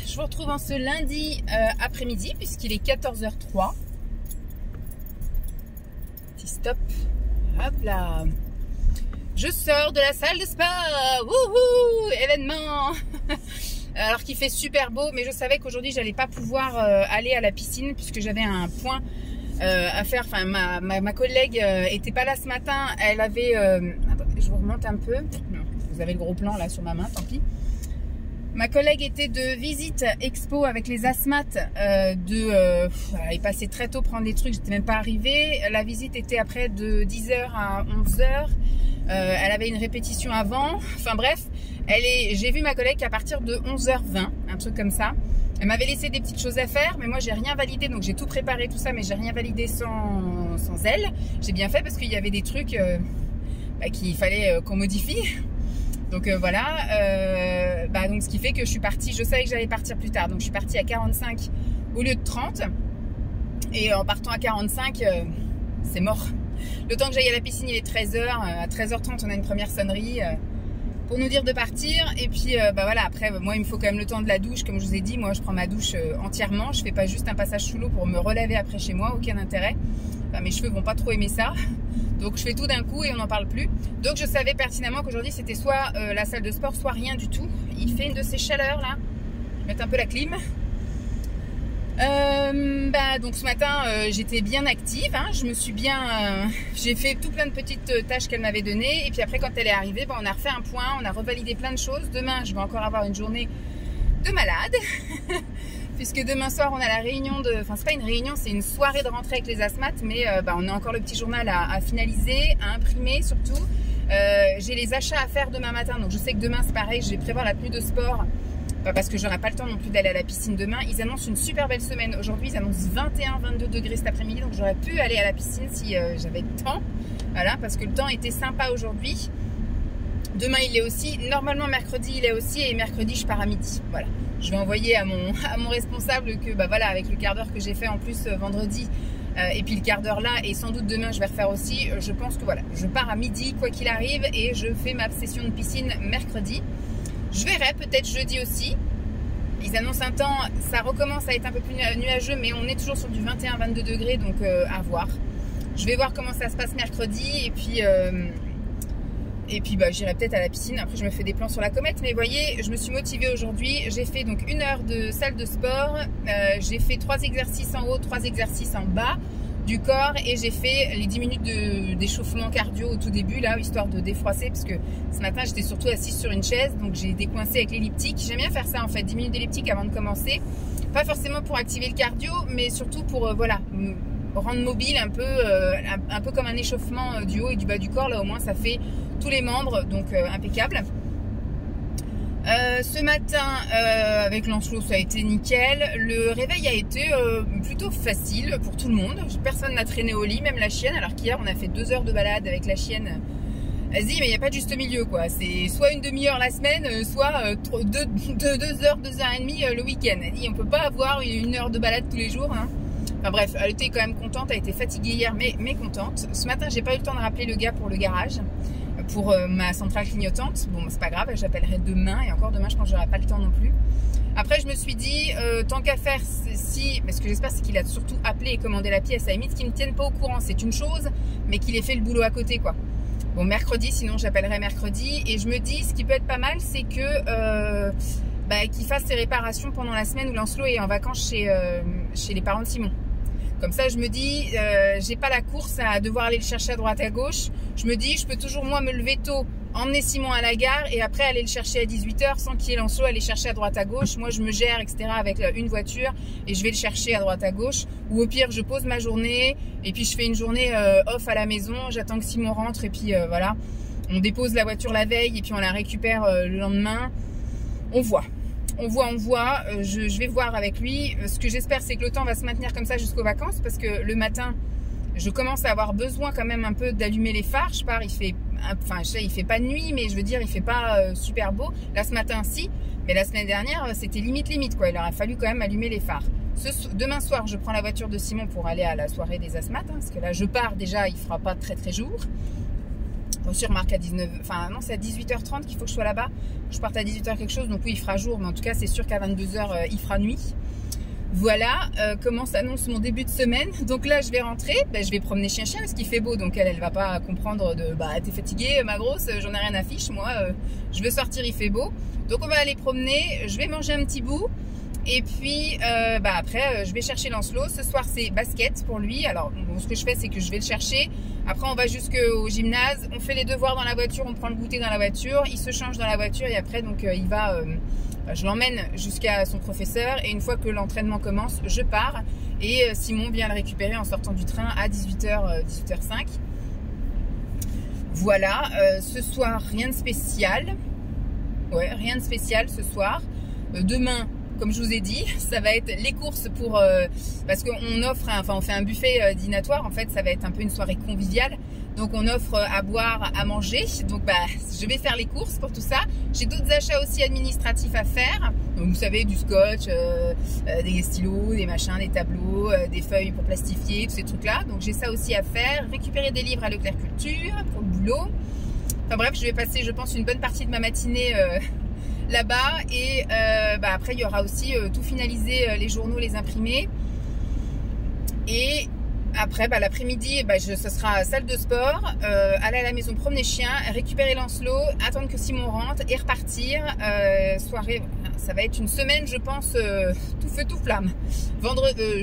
je vous retrouve en ce lundi après-midi puisqu'il est 14h03. Petit stop. Hop là. Je sors de la salle de sport. Wouhou, événement. Alors qu'il fait super beau, mais je savais qu'aujourd'hui j'allais pas pouvoir aller à la piscine puisque j'avais un point à faire. Enfin, ma collègue était pas là ce matin. Elle avait... attendez, je vous remonte un peu. Non, vous avez le gros plan là sur ma main, tant pis. Ma collègue était de visite expo avec les asthmates. Elle est passée très tôt prendre des trucs, j'étais même pas arrivée. La visite était après de 10h à 11h. Elle avait une répétition avant. Enfin bref, j'ai vu ma collègue à partir de 11h20, un truc comme ça. Elle m'avait laissé des petites choses à faire, mais moi j'ai rien validé, donc j'ai tout préparé, tout ça, mais j'ai rien validé sans elle. J'ai bien fait parce qu'il y avait des trucs qu'il fallait qu'on modifie. Donc voilà, donc ce qui fait que je suis partie, je savais que j'allais partir plus tard, donc je suis partie à 45 au lieu de 30. Et en partant à 45, c'est mort. Le temps que j'aille à la piscine, il est 13h. À 13h30, on a une première sonnerie pour nous dire de partir. Et puis voilà, après, moi, il me faut quand même le temps de la douche. Comme je vous ai dit, moi, je prends ma douche entièrement. Je fais pas juste un passage sous l'eau pour me relaver après chez moi. Aucun intérêt. Enfin, mes cheveux vont pas trop aimer ça. Donc, je fais tout d'un coup et on n'en parle plus. Donc, je savais pertinemment qu'aujourd'hui, c'était soit la salle de sport, soit rien du tout. Il fait une de ces chaleurs, là. Je vais mettre un peu la clim. Donc ce matin j'étais bien active, hein, j'ai fait tout plein de petites tâches qu'elle m'avait données et puis après quand elle est arrivée, on a refait un point, on a revalidé plein de choses. Demain je vais encore avoir une journée de malade puisque demain soir on a la réunion enfin c'est pas une réunion, c'est une soirée de rentrée avec les asthmates, mais on a encore le petit journal à finaliser, à imprimer surtout. J'ai les achats à faire demain matin, donc je sais que demain c'est pareil, je vais prévoir la tenue de sport. Parce que j'aurai pas le temps non plus d'aller à la piscine demain. Ils annoncent une super belle semaine. Aujourd'hui, ils annoncent 21-22 degrés cet après-midi. Donc, j'aurais pu aller à la piscine si j'avais le temps. Voilà, parce que le temps était sympa aujourd'hui. Demain, il est aussi. Normalement, mercredi, il est aussi. Et mercredi, je pars à midi. Voilà. Je vais envoyer à mon responsable que, voilà, avec le quart d'heure que j'ai fait en plus vendredi, et puis le quart d'heure là, et sans doute demain, je vais refaire aussi. Je pense que voilà, je pars à midi, quoi qu'il arrive, et je fais ma session de piscine mercredi. Je verrai peut-être jeudi aussi. Ils annoncent un temps, ça recommence à être un peu plus nuageux, mais on est toujours sur du 21-22 degrés, donc à voir. Je vais voir comment ça se passe mercredi, et puis j'irai peut-être à la piscine. Après, je me fais des plans sur la comète, mais vous voyez, je me suis motivée aujourd'hui. J'ai fait donc 1 heure de salle de sport. J'ai fait 3 exercices en haut, 3 exercices en bas du corps, et j'ai fait les 10 minutes d'échauffement cardio au tout début là, histoire de défroisser, parce que ce matin j'étais surtout assise sur une chaise, donc j'ai décoincé avec l'elliptique. J'aime bien faire ça en fait, 10 minutes d'elliptique avant de commencer, pas forcément pour activer le cardio, mais surtout pour voilà, me rendre mobile un peu comme un échauffement du haut et du bas du corps. Là au moins ça fait tous les membres, donc impeccable. Ce matin avec Lancelot ça a été nickel. Le réveil a été plutôt facile pour tout le monde. Personne n'a traîné au lit, même la chienne, alors qu'hier on a fait 2 heures de balade avec la chienne. Elle se dit mais il n'y a pas de juste milieu quoi. C'est soit une demi-heure la semaine, soit 2 heures, 2 heures et demie le week-end. Elle dit on peut pas avoir 1 heure de balade tous les jours, hein. Enfin bref, elle était quand même contente, elle était fatiguée hier mais contente. Ce matin j'ai pas eu le temps de rappeler le gars pour le garage, pour ma centrale clignotante. Bon, c'est pas grave, j'appellerai demain, et encore demain je pense que j'aurai pas le temps non plus. Après je me suis dit tant qu'à faire, mais ce que j'espère c'est qu'il a surtout appelé et commandé la pièce, à la limite qu'il me tienne pas au courant c'est une chose, mais qu'il ait fait le boulot à côté quoi. Bon, mercredi, sinon j'appellerai mercredi. Et je me dis ce qui peut être pas mal, c'est que qu'il fasse ses réparations pendant la semaine où Lancelot est en vacances chez les parents de Simon. Comme ça, je me dis, j'ai pas la course à devoir aller le chercher à droite à gauche. Je me dis, je peux toujours moi me lever tôt, emmener Simon à la gare et après aller le chercher à 18h sans qu'il y ait Lancelot à aller chercher à droite à gauche. Moi, je me gère, etc. avec une voiture et je vais le chercher à droite à gauche. Ou au pire, je pose ma journée et puis je fais une journée off à la maison. J'attends que Simon rentre et puis voilà. On dépose la voiture la veille et puis on la récupère le lendemain. On voit. Je vais voir avec lui. Ce que j'espère, c'est que le temps va se maintenir comme ça jusqu'aux vacances, parce que le matin, je commence à avoir besoin quand même un peu d'allumer les phares. Je pars, il fait pas de nuit, mais je veux dire, il fait pas super beau. Là, ce matin, si, mais la semaine dernière, c'était limite quoi. Il aurait fallu quand même allumer les phares. Demain soir, je prends la voiture de Simon pour aller à la soirée des asthmates, hein, parce que là, je pars déjà, il fera pas très jour. reçu remarque à 19... Enfin non, c'est à 18h30 qu'il faut que je sois là-bas. Je parte à 18h quelque chose, donc oui, il fera jour. Mais en tout cas, c'est sûr qu'à 22h, il fera nuit. Voilà comment s'annonce mon début de semaine. Donc là, je vais rentrer. Je vais promener chien-chien parce qu'il fait beau. Donc elle va pas comprendre de... t'es fatiguée, ma grosse, j'en ai rien à fiche. Moi, je veux sortir, il fait beau. Donc on va aller promener. Je vais manger un petit bout. Et puis après je vais chercher Lancelot. Ce soir c'est basket pour lui. Alors bon, ce que je fais c'est que je vais le chercher. Après on va jusqu'au gymnase. On fait les devoirs dans la voiture. On prend le goûter dans la voiture. Il se change dans la voiture et après donc il va... je l'emmène jusqu'à son professeur. Et une fois que l'entraînement commence, je pars. Et Simon vient le récupérer en sortant du train à 18h, 18h05. Voilà. Ce soir rien de spécial. Ouais, rien de spécial ce soir. Demain, comme je vous ai dit, ça va être les courses pour... parce qu'on offre, on fait un buffet dînatoire. En fait, ça va être un peu une soirée conviviale. Donc, on offre à boire, à manger. Donc, je vais faire les courses pour tout ça. J'ai d'autres achats aussi administratifs à faire. Donc, vous savez, du scotch, des stylos, des machins, des tableaux, des feuilles pour plastifier, tous ces trucs-là. Donc, j'ai ça aussi à faire. Récupérer des livres à Leclerc Culture pour le boulot. Enfin bref, je vais passer, je pense, une bonne partie de ma matinée... là-bas et après il y aura aussi tout finaliser, les journaux, les imprimer et après l'après-midi ce sera salle de sport, aller à la maison promener chien, récupérer Lancelot, attendre que Simon rentre et repartir. Soirée, ça va être une semaine je pense tout feu tout flamme.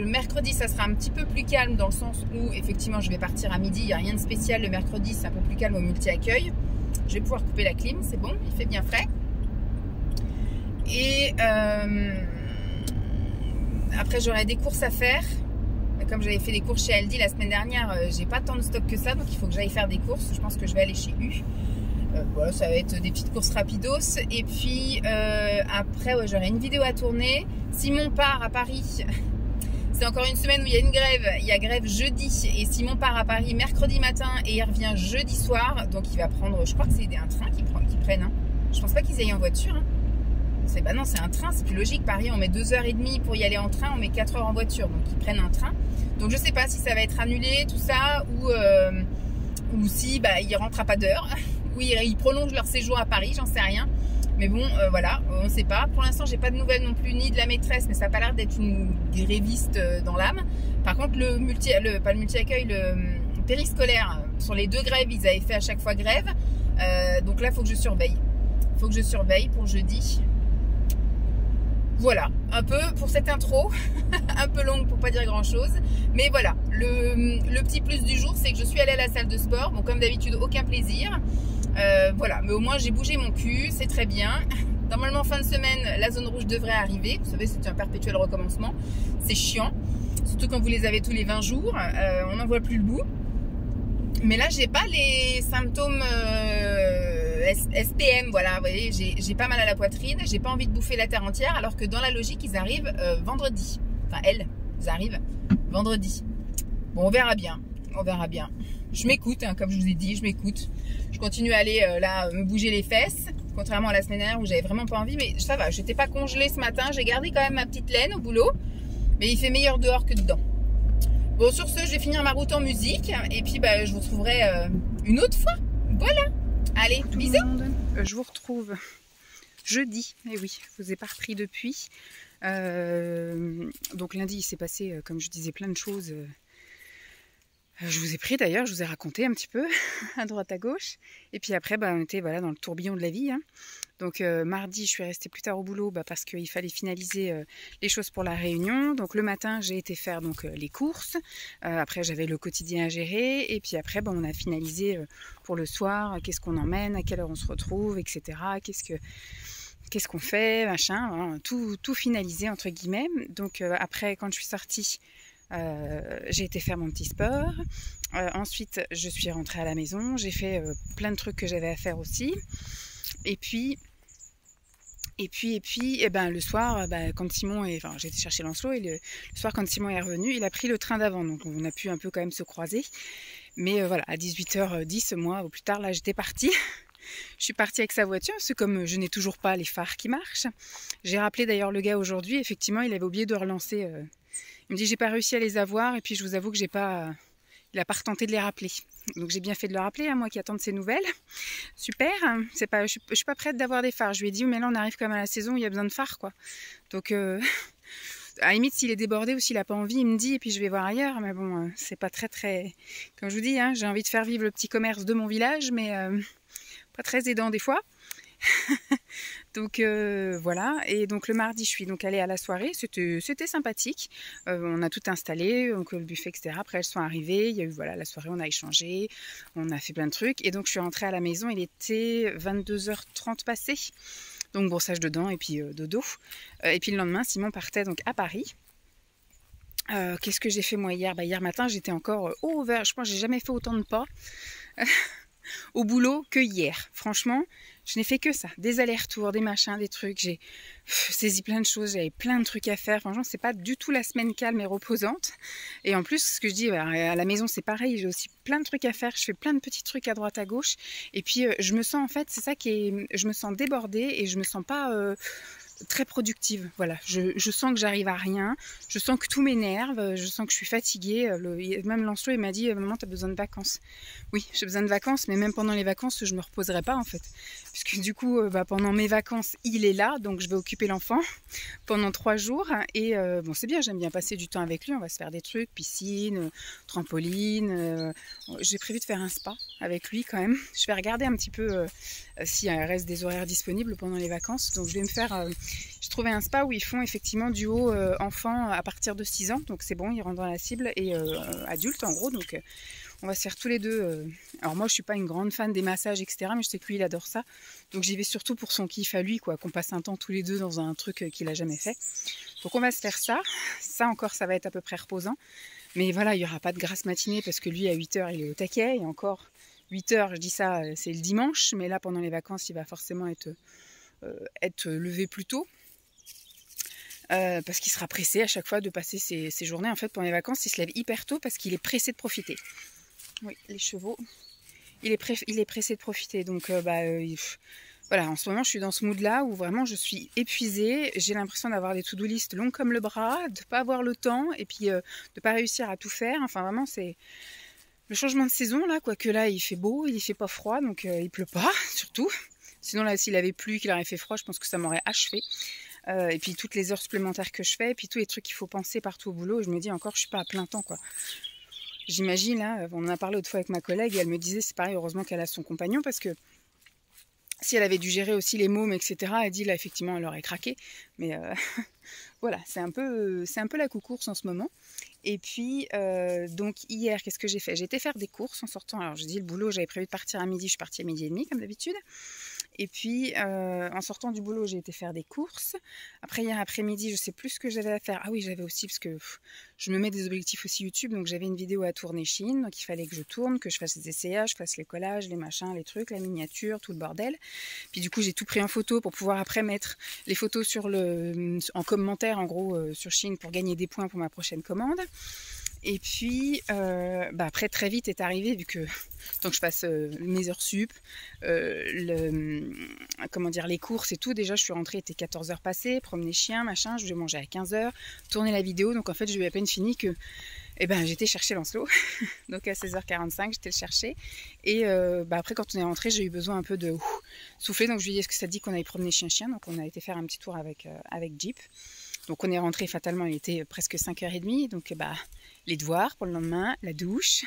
Mercredi ça sera un petit peu plus calme dans le sens où effectivement je vais partir à midi, il n'y a rien de spécial le mercredi, c'est un peu plus calme au multi-accueil. Je vais pouvoir couper la clim, c'est bon, il fait bien frais. Et après j'aurai des courses à faire. Comme j'avais fait des courses chez Aldi la semaine dernière, j'ai pas tant de stock que ça, donc il faut que j'aille faire des courses. Je pense que je vais aller chez U. Voilà, ça va être des petites courses rapidos. Et puis après j'aurai une vidéo à tourner. Simon part à Paris. C'est encore une semaine où il y a une grève. Il y a grève jeudi et Simon part à Paris mercredi matin et il revient jeudi soir. Donc il va prendre, je crois que c'est un train qu'ils prennent. Hein. Je pense pas qu'ils aillent en voiture. Hein. Non, c'est un train, c'est plus logique. Paris, on met 2h30 pour y aller en train, on met 4 heures en voiture. Donc, ils prennent un train. Donc, je sais pas si ça va être annulé, tout ça, ou si ils rentrent à pas d'heure, ou ils prolongent leur séjour à Paris, j'en sais rien. Mais bon, voilà, on sait pas. Pour l'instant, j'ai pas de nouvelles non plus, ni de la maîtresse, mais ça a pas l'air d'être une gréviste dans l'âme. Par contre, pas le multi-accueil, le périscolaire, sur les 2 grèves, ils avaient fait à chaque fois grève. Donc là, il faut que je surveille. Il faut que je surveille pour jeudi. Voilà, un peu pour cette intro, un peu longue pour pas dire grand chose, mais voilà, le petit plus du jour c'est que je suis allée à la salle de sport, bon comme d'habitude aucun plaisir, voilà, mais au moins j'ai bougé mon cul, c'est très bien. Normalement fin de semaine la zone rouge devrait arriver, vous savez c'est un perpétuel recommencement, c'est chiant, surtout quand vous les avez tous les 20 jours, on n'en voit plus le bout, mais là j'ai pas les symptômes... SPM, voilà, vous voyez, j'ai pas mal à la poitrine, j'ai pas envie de bouffer la terre entière, alors que dans la logique, ils arrivent vendredi. Enfin, ils arrivent vendredi. Bon, on verra bien, on verra bien. Je m'écoute, hein, comme je vous ai dit, je m'écoute. Je continue à aller me bouger les fesses, contrairement à la semaine dernière où j'avais vraiment pas envie, mais ça va, j'étais pas congelée ce matin, j'ai gardé quand même ma petite laine au boulot, mais il fait meilleur dehors que dedans. Bon, sur ce, je vais finir ma route en musique, et puis je vous retrouverai une autre fois. Voilà. Allez, bisous. Je vous retrouve jeudi. Et oui, je vous ai pas repris depuis. Donc lundi, il s'est passé, comme je disais, plein de choses. Je vous ai pris d'ailleurs, je vous ai raconté un petit peu à droite à gauche. Et puis après, on était dans le tourbillon de la vie. Hein. Donc mardi, je suis restée plus tard au boulot parce qu'il fallait finaliser les choses pour la réunion. Donc le matin, j'ai été faire les courses. Après, j'avais le quotidien à gérer. Et puis après, on a finalisé pour le soir, qu'est-ce qu'on emmène, à quelle heure on se retrouve, etc. Qu'est-ce qu'on fait, machin. Voilà, tout finalisé, entre guillemets. Donc après, quand je suis sortie, j'ai été faire mon petit sport. Ensuite, je suis rentrée à la maison. J'ai fait plein de trucs que j'avais à faire aussi. Et puis, le soir, quand Simon est... Enfin, j'ai été chercher Lancelot et le soir, quand Simon est revenu, il a pris le train d'avant. Donc, on a pu un peu quand même se croiser. Mais voilà, à 18h10, moi, au plus tard, là, j'étais partie. Je suis partie avec sa voiture, parce que comme je n'ai toujours pas les phares qui marchent. J'ai rappelé d'ailleurs le gars aujourd'hui. Effectivement, il avait oublié de relancer... Il me dit, j'ai pas réussi à les avoir. Et puis, je vous avoue que il il n'a pas retenté de les rappeler. Donc j'ai bien fait de le rappeler, moi qui attends de ses nouvelles. Super, c'est pas, je suis pas prête d'avoir des phares. Je lui ai dit, mais là on arrive quand même à la saison où il y a besoin de phares, quoi. Donc à la limite, s'il est débordé ou s'il n'a pas envie, il me dit et puis je vais voir ailleurs. Mais bon, c'est pas très... Comme je vous dis, j'ai envie de faire vivre le petit commerce de mon village, mais pas très aidant des fois. Donc voilà, et donc le mardi je suis donc allée à la soirée, c'était sympathique, on a tout installé, donc le buffet etc, après elles sont arrivées, il y a eu voilà la soirée, on a échangé, on a fait plein de trucs, et donc je suis rentrée à la maison, il était 22h30 passé, donc brossage de dents et puis dodo, et puis le lendemain Simon partait donc à Paris. Qu'est-ce que j'ai fait moi hier? Hier matin j'étais encore je pense que j'ai jamais fait autant de pas au boulot que hier. Franchement, je n'ai fait que ça. Des allers-retours, des machins, des trucs. J'ai saisi plein de choses. J'avais plein de trucs à faire. Franchement, c'est pas du tout la semaine calme et reposante. Et en plus, ce que je dis, à la maison, c'est pareil. J'ai aussi plein de trucs à faire. Je fais plein de petits trucs à droite, à gauche. Et puis, je me sens, en fait, c'est ça qui est... Je me sens débordée et je me sens pas... très productive, voilà, je sens que j'arrive à rien, je sens que tout m'énerve, je sens que je suis fatiguée, même Lancelot il m'a dit maman t'as besoin de vacances. Oui, j'ai besoin de vacances, mais même pendant les vacances je me reposerai pas en fait, puisque du coup pendant mes vacances il est là, donc je vais occuper l'enfant pendant 3 jours, et bon c'est bien, j'aime bien passer du temps avec lui, on va se faire des trucs, piscine, trampoline, j'ai prévu de faire un spa avec lui quand même, je vais regarder un petit peu s'il reste des horaires disponibles pendant les vacances, donc je vais me faire... J'ai trouvé un spa où ils font effectivement du haut enfant à partir de 6 ans, donc c'est bon, ils rentrent dans la cible, et adulte en gros, donc on va se faire tous les deux. Alors moi je suis pas une grande fan des massages etc, mais je sais que lui il adore ça, donc j'y vais surtout pour son kiff à lui, quoi, qu'on passe un temps tous les deux dans un truc qu'il a jamais fait. Donc on va se faire ça encore ça va être à peu près reposant, mais voilà, il y aura pas de grasse matinée parce que lui à 8h il est au taquet, et encore 8h je dis ça c'est le dimanche, mais là pendant les vacances il va forcément être levé plus tôt. Parce qu'il sera pressé à chaque fois de passer ses journées. En fait, pendant les vacances, il se lève hyper tôt parce qu'il est pressé de profiter. Oui, les chevaux. Il est pressé de profiter. Donc, voilà, en ce moment, je suis dans ce mood-là où vraiment je suis épuisée. J'ai l'impression d'avoir des to-do list longues comme le bras, de ne pas avoir le temps et puis de ne pas réussir à tout faire. Enfin, vraiment, c'est le changement de saison, là. Quoique là, il fait beau, il fait pas froid, donc il pleut pas, surtout. Sinon, là, s'il avait plu, qu'il aurait fait froid, je pense que ça m'aurait achevé. Et puis toutes les heures supplémentaires que je fais, et puis tous les trucs qu'il faut penser partout au boulot, je me dis encore je suis pas à plein temps, quoi. J'imagine, là, on en a parlé autrefois fois avec ma collègue, et elle me disait c'est pareil, heureusement qu'elle a son compagnon, parce que si elle avait dû gérer aussi les mômes, etc., elle dit là effectivement elle aurait craqué, mais voilà, c'est un peu la coucourse en ce moment. Et puis donc hier, qu'est-ce que j'ai fait? J'ai été faire des courses en sortant. Alors je dis le boulot, j'avais prévu de partir à midi, je suis partie à midi et demi comme d'habitude. Et puis en sortant du boulot, j'ai été faire des courses. Après hier après-midi, je sais plus ce que j'avais à faire. Ah oui, j'avais aussi, parce que je me mets des objectifs aussi YouTube, donc j'avais une vidéo à tourner Chine, donc il fallait que je tourne, que je fasse les essayages, je fasse les collages, les machins, les trucs, la miniature, tout le bordel. Puis du coup, j'ai tout pris en photo pour pouvoir après mettre les photos en commentaire, en gros, sur Chine pour gagner des points pour ma prochaine commande. Et puis, après, très vite est arrivé, vu que tant que je fasse mes heures sup, les courses et tout, déjà je suis rentrée, il était 14h passées, promener chien, machin, je devais manger à 15h, tourner la vidéo, donc en fait j'ai eu à peine fini que j'étais chercher Lancelot, donc à 16h45 j'étais le chercher, et après quand on est rentré, j'ai eu besoin un peu de souffler, donc je lui ai dit est-ce que ça te dit qu'on aille promener chien, donc on a été faire un petit tour avec Jeep. Donc on est rentré fatalement, il était presque 5h30, donc les devoirs pour le lendemain, la douche.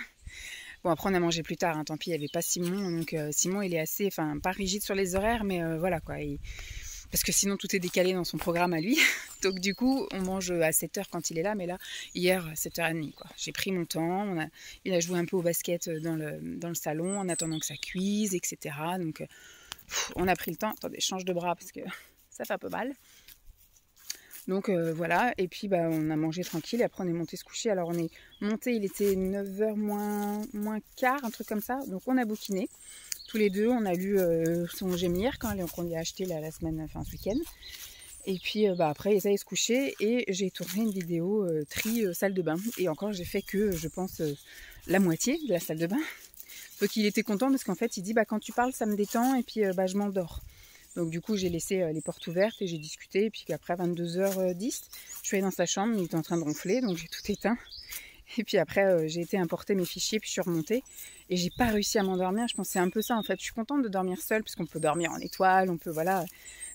Bon après on a mangé plus tard, hein, tant pis, il n'y avait pas Simon, donc Simon il est assez, pas rigide sur les horaires, mais voilà quoi, parce que sinon tout est décalé dans son programme à lui. Donc du coup on mange à 7h quand il est là, mais là hier 7h30 quoi. J'ai pris mon temps, il a joué un peu au basket dans le salon en attendant que ça cuise, etc. Donc on a pris le temps. Attendez, je change de bras parce que ça fait un peu mal. Donc voilà, et puis on a mangé tranquille, et après on est monté se coucher. Alors on est monté, il était 9h moins quart, un truc comme ça, donc on a bouquiné. Tous les deux, on a lu son Gémir quand on lui a acheté la semaine, enfin ce week-end. Et puis après, ils allaient se coucher, et j'ai tourné une vidéo tri salle de bain. Et encore, j'ai fait que, je pense, la moitié de la salle de bain. Donc il était content parce qu'en fait, il dit quand tu parles, ça me détend, et puis je m'endors. Donc du coup, j'ai laissé les portes ouvertes et j'ai discuté. Et puis qu'après 22h10, je suis allée dans sa chambre, il était en train de ronfler, donc j'ai tout éteint. Et puis après, j'ai été importer mes fichiers, puis je suis remontée. Et j'ai pas réussi à m'endormir. Je pense que c'est un peu ça en fait. Je suis contente de dormir seule, puisqu'on peut dormir en étoile, on peut, voilà,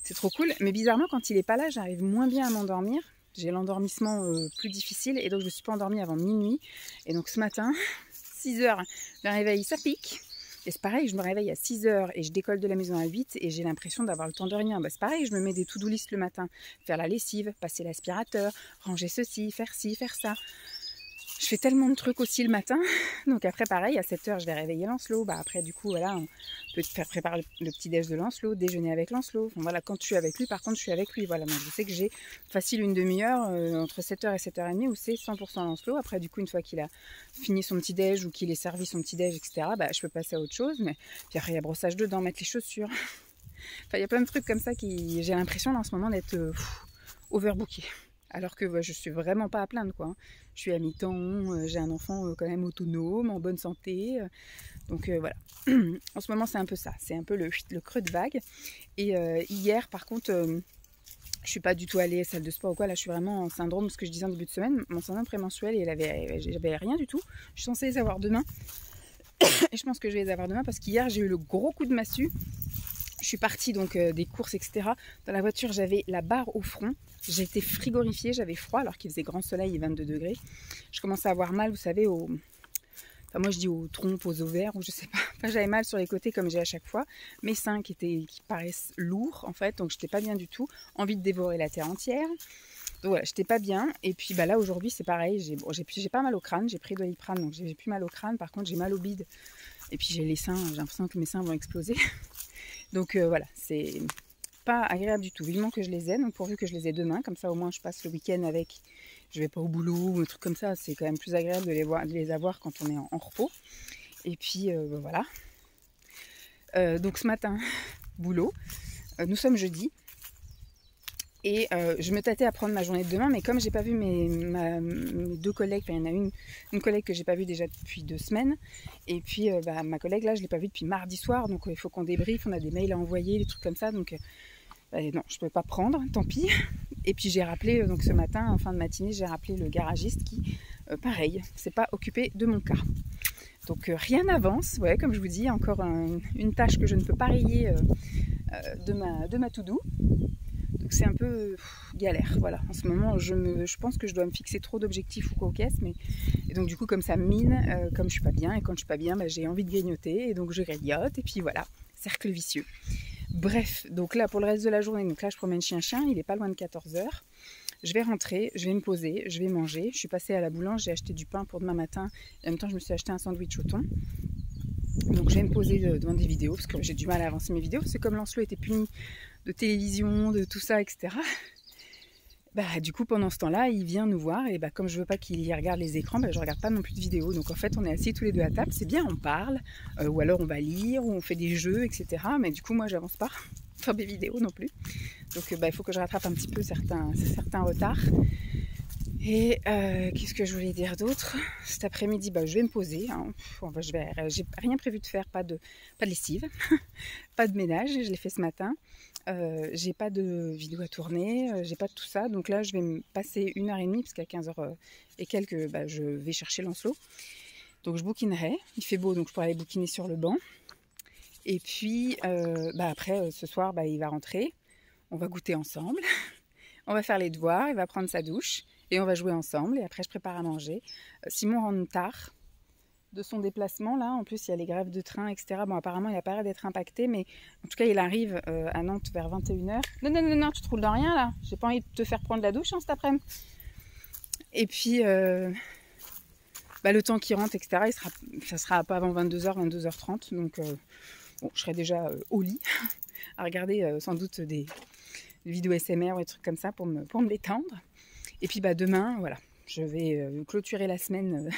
c'est trop cool. Mais bizarrement, quand il est pas là, j'arrive moins bien à m'endormir. J'ai l'endormissement plus difficile, et donc je me suis pas endormie avant minuit. Et donc ce matin, 6 h, le réveil, ça pique. Et c'est pareil, je me réveille à 6 h et je décolle de la maison à 8 et j'ai l'impression d'avoir le temps de rien. Bah, c'est pareil, je me mets des to-do list le matin. Faire la lessive, passer l'aspirateur, ranger ceci, faire ça. Je fais tellement de trucs aussi le matin. Donc après, pareil, à 7 h, je vais réveiller Lancelot. Bah après, du coup, voilà, on peut faire préparer le petit-déj de Lancelot, déjeuner avec Lancelot. Enfin, voilà, quand je suis avec lui, par contre, je suis avec lui. Voilà, donc je sais que j'ai facile une demi-heure entre 7 h et 7 h 30 où c'est 100% Lancelot. Après, du coup, une fois qu'il a fini son petit-déj ou qu'il ait servi son petit-déj, etc., bah, je peux passer à autre chose. Mais puis après, il y a brossage de dents, mettre les chaussures. Enfin, il y a plein de trucs comme ça qui, j'ai l'impression, en ce moment, d'être overbookée. Alors que je suis vraiment pas à plaindre, quoi. Je suis à mi-temps, j'ai un enfant quand même autonome, en bonne santé. Donc voilà. En ce moment, c'est un peu ça. C'est un peu le creux de vague. Et hier, par contre, je suis pas du tout allée à la salle de sport ou quoi. Là, je suis vraiment en syndrome, ce que je disais en début de semaine. Mon syndrome prémenstruel, j'avais rien du tout. Je suis censée les avoir demain. Et je pense que je vais les avoir demain parce qu'hier, j'ai eu le gros coup de massue. Je suis partie donc des courses, etc. Dans la voiture, j'avais la barre au front. J'étais frigorifiée, j'avais froid alors qu'il faisait grand soleil et 22 degrés. Je commençais à avoir mal, vous savez, enfin moi je dis aux trompes, aux ovaires, ou je sais pas. Enfin j'avais mal sur les côtés comme j'ai à chaque fois. Mes seins qui paraissent lourds en fait, donc j'étais pas bien du tout. Envie de dévorer la terre entière. Donc voilà, j'étais pas bien. Et puis bah là aujourd'hui c'est pareil, j'ai pas mal au crâne, j'ai pris de Doliprane, donc j'ai plus mal au crâne. Par contre j'ai mal au bide. Et puis j'ai les seins, j'ai l'impression que mes seins vont exploser. Donc voilà, c'est pas agréable du tout. Vivement que je les ai, donc pourvu que je les ai demain, comme ça au moins je passe le week-end avec, je vais pas au boulot ou un truc comme ça, c'est quand même plus agréable de les avoir quand on est en repos. Et puis voilà. Donc ce matin, boulot, nous sommes jeudi. Et je me tâtais à prendre ma journée de demain, mais comme j'ai pas vu mes deux collègues, enfin il y en a une collègue que j'ai pas vue déjà depuis 2 semaines, et puis ma collègue là je l'ai pas vue depuis mardi soir, donc il faut qu'on débriefe, on a des mails à envoyer, des trucs comme ça, donc non, je peux pas prendre, tant pis. Et puis j'ai rappelé, donc ce matin, en fin de matinée, j'ai rappelé le garagiste qui, pareil, s'est pas occupé de mon cas. Donc rien n'avance, ouais, comme je vous dis, encore une tâche que je ne peux pas rayer de ma to-do. Donc c'est un peu galère, voilà. En ce moment, je pense que je dois me fixer trop d'objectifs ou quoi aux caisses, mais et donc du coup, comme ça me mine, comme je suis pas bien, et quand je suis pas bien, j'ai envie de grignoter, et donc je grignote, et puis voilà, cercle vicieux. Bref, donc là, pour le reste de la journée, donc là, je promène chien-chien, il est pas loin de 14 h. Je vais rentrer, je vais me poser, je vais manger. Je suis passée à la boulange, j'ai acheté du pain pour demain matin, et en même temps, je me suis acheté un sandwich au thon. Donc je vais me poser devant des vidéos, parce que j'ai du mal à avancer mes vidéos, parce que comme Lancelot était puni de télévision, de tout ça, etc. Du coup, pendant ce temps-là, il vient nous voir, et comme je veux pas qu'il y regarde les écrans, je regarde pas non plus de vidéos. Donc en fait, on est assis tous les deux à table, c'est bien, on parle, ou alors on va lire, ou on fait des jeux, etc. Mais du coup, moi, j'avance pas faire des vidéos non plus. Donc il faut que je rattrape un petit peu certains retards. Et qu'est-ce que je voulais dire d'autre? Cet après-midi, je vais me poser. Hein. J'ai rien prévu de faire, pas de lessive, pas de ménage. Je l'ai fait ce matin. J'ai pas de vidéo à tourner, j'ai pas de tout ça. Donc là, je vais me passer 1h30 parce qu'à 15 h et quelques, je vais chercher Lancelot. Donc je bouquinerai. Il fait beau, donc je pourrai aller bouquiner sur le banc. Et puis après, ce soir, il va rentrer. On va goûter ensemble. On va faire les devoirs. Il va prendre sa douche. Et on va jouer ensemble, et après je prépare à manger. Simon rentre tard de son déplacement, là. En plus, il y a les grèves de train, etc. Bon, apparemment, il n'a pas l'air d'être impacté, mais en tout cas, il arrive à Nantes vers 21 h. Non, tu te roules dans rien, là. J'ai pas envie de te faire prendre la douche cet après-midi. Et puis, le temps qu'il rentre, etc., ça sera pas avant 22 h, 22 h 30. Donc, je serai déjà au lit, à regarder sans doute des vidéos SMR ou des trucs comme ça pour me détendre. Et puis demain, voilà, je vais clôturer la semaine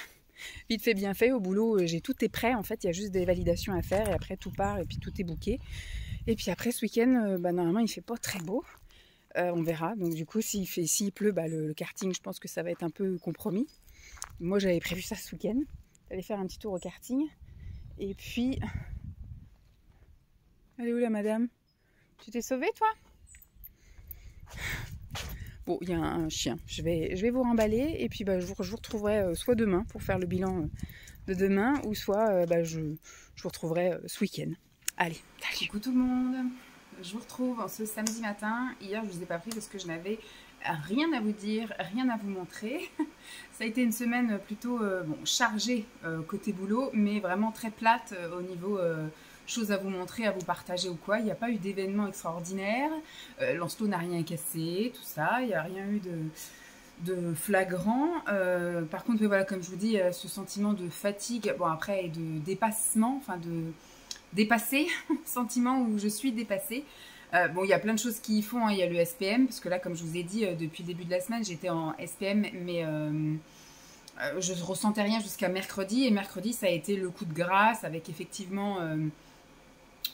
vite fait, bien fait. Au boulot, tout est prêt en fait, il y a juste des validations à faire et après tout part et puis tout est booké. Et puis après ce week-end, normalement il fait pas très beau, on verra. Donc du coup s'il pleut, le karting, je pense que ça va être un peu compromis. Moi j'avais prévu ça ce week-end, d'aller faire un petit tour au karting. Et puis, elle est où la madame? Tu t'es sauvée toi? Bon, il y a un chien. Je vais vous remballer et puis bah, je vous retrouverai soit demain pour faire le bilan de demain ou soit bah, je vous retrouverai ce week-end. Allez, salut. Coucou tout le monde. Je vous retrouve ce samedi matin. Hier, je ne vous ai pas pris parce que je n'avais rien à vous dire, rien à vous montrer. Ça a été une semaine plutôt bon, chargée côté boulot, mais vraiment très plate au niveau choses à vous montrer, à vous partager ou quoi. Il n'y a pas eu d'événement extraordinaire. Lancelot n'a rien cassé, tout ça. Il n'y a rien eu de flagrant. Par contre, voilà, comme je vous dis, ce sentiment de fatigue, bon après, et de dépassement, enfin de dépasser, sentiment où je suis dépassée. Bon, il y a plein de choses qui y font, hein. Il y a le SPM, parce que là, comme je vous ai dit, depuis le début de la semaine, j'étais en SPM, mais je ne ressentais rien jusqu'à mercredi. Et mercredi, ça a été le coup de grâce, avec effectivement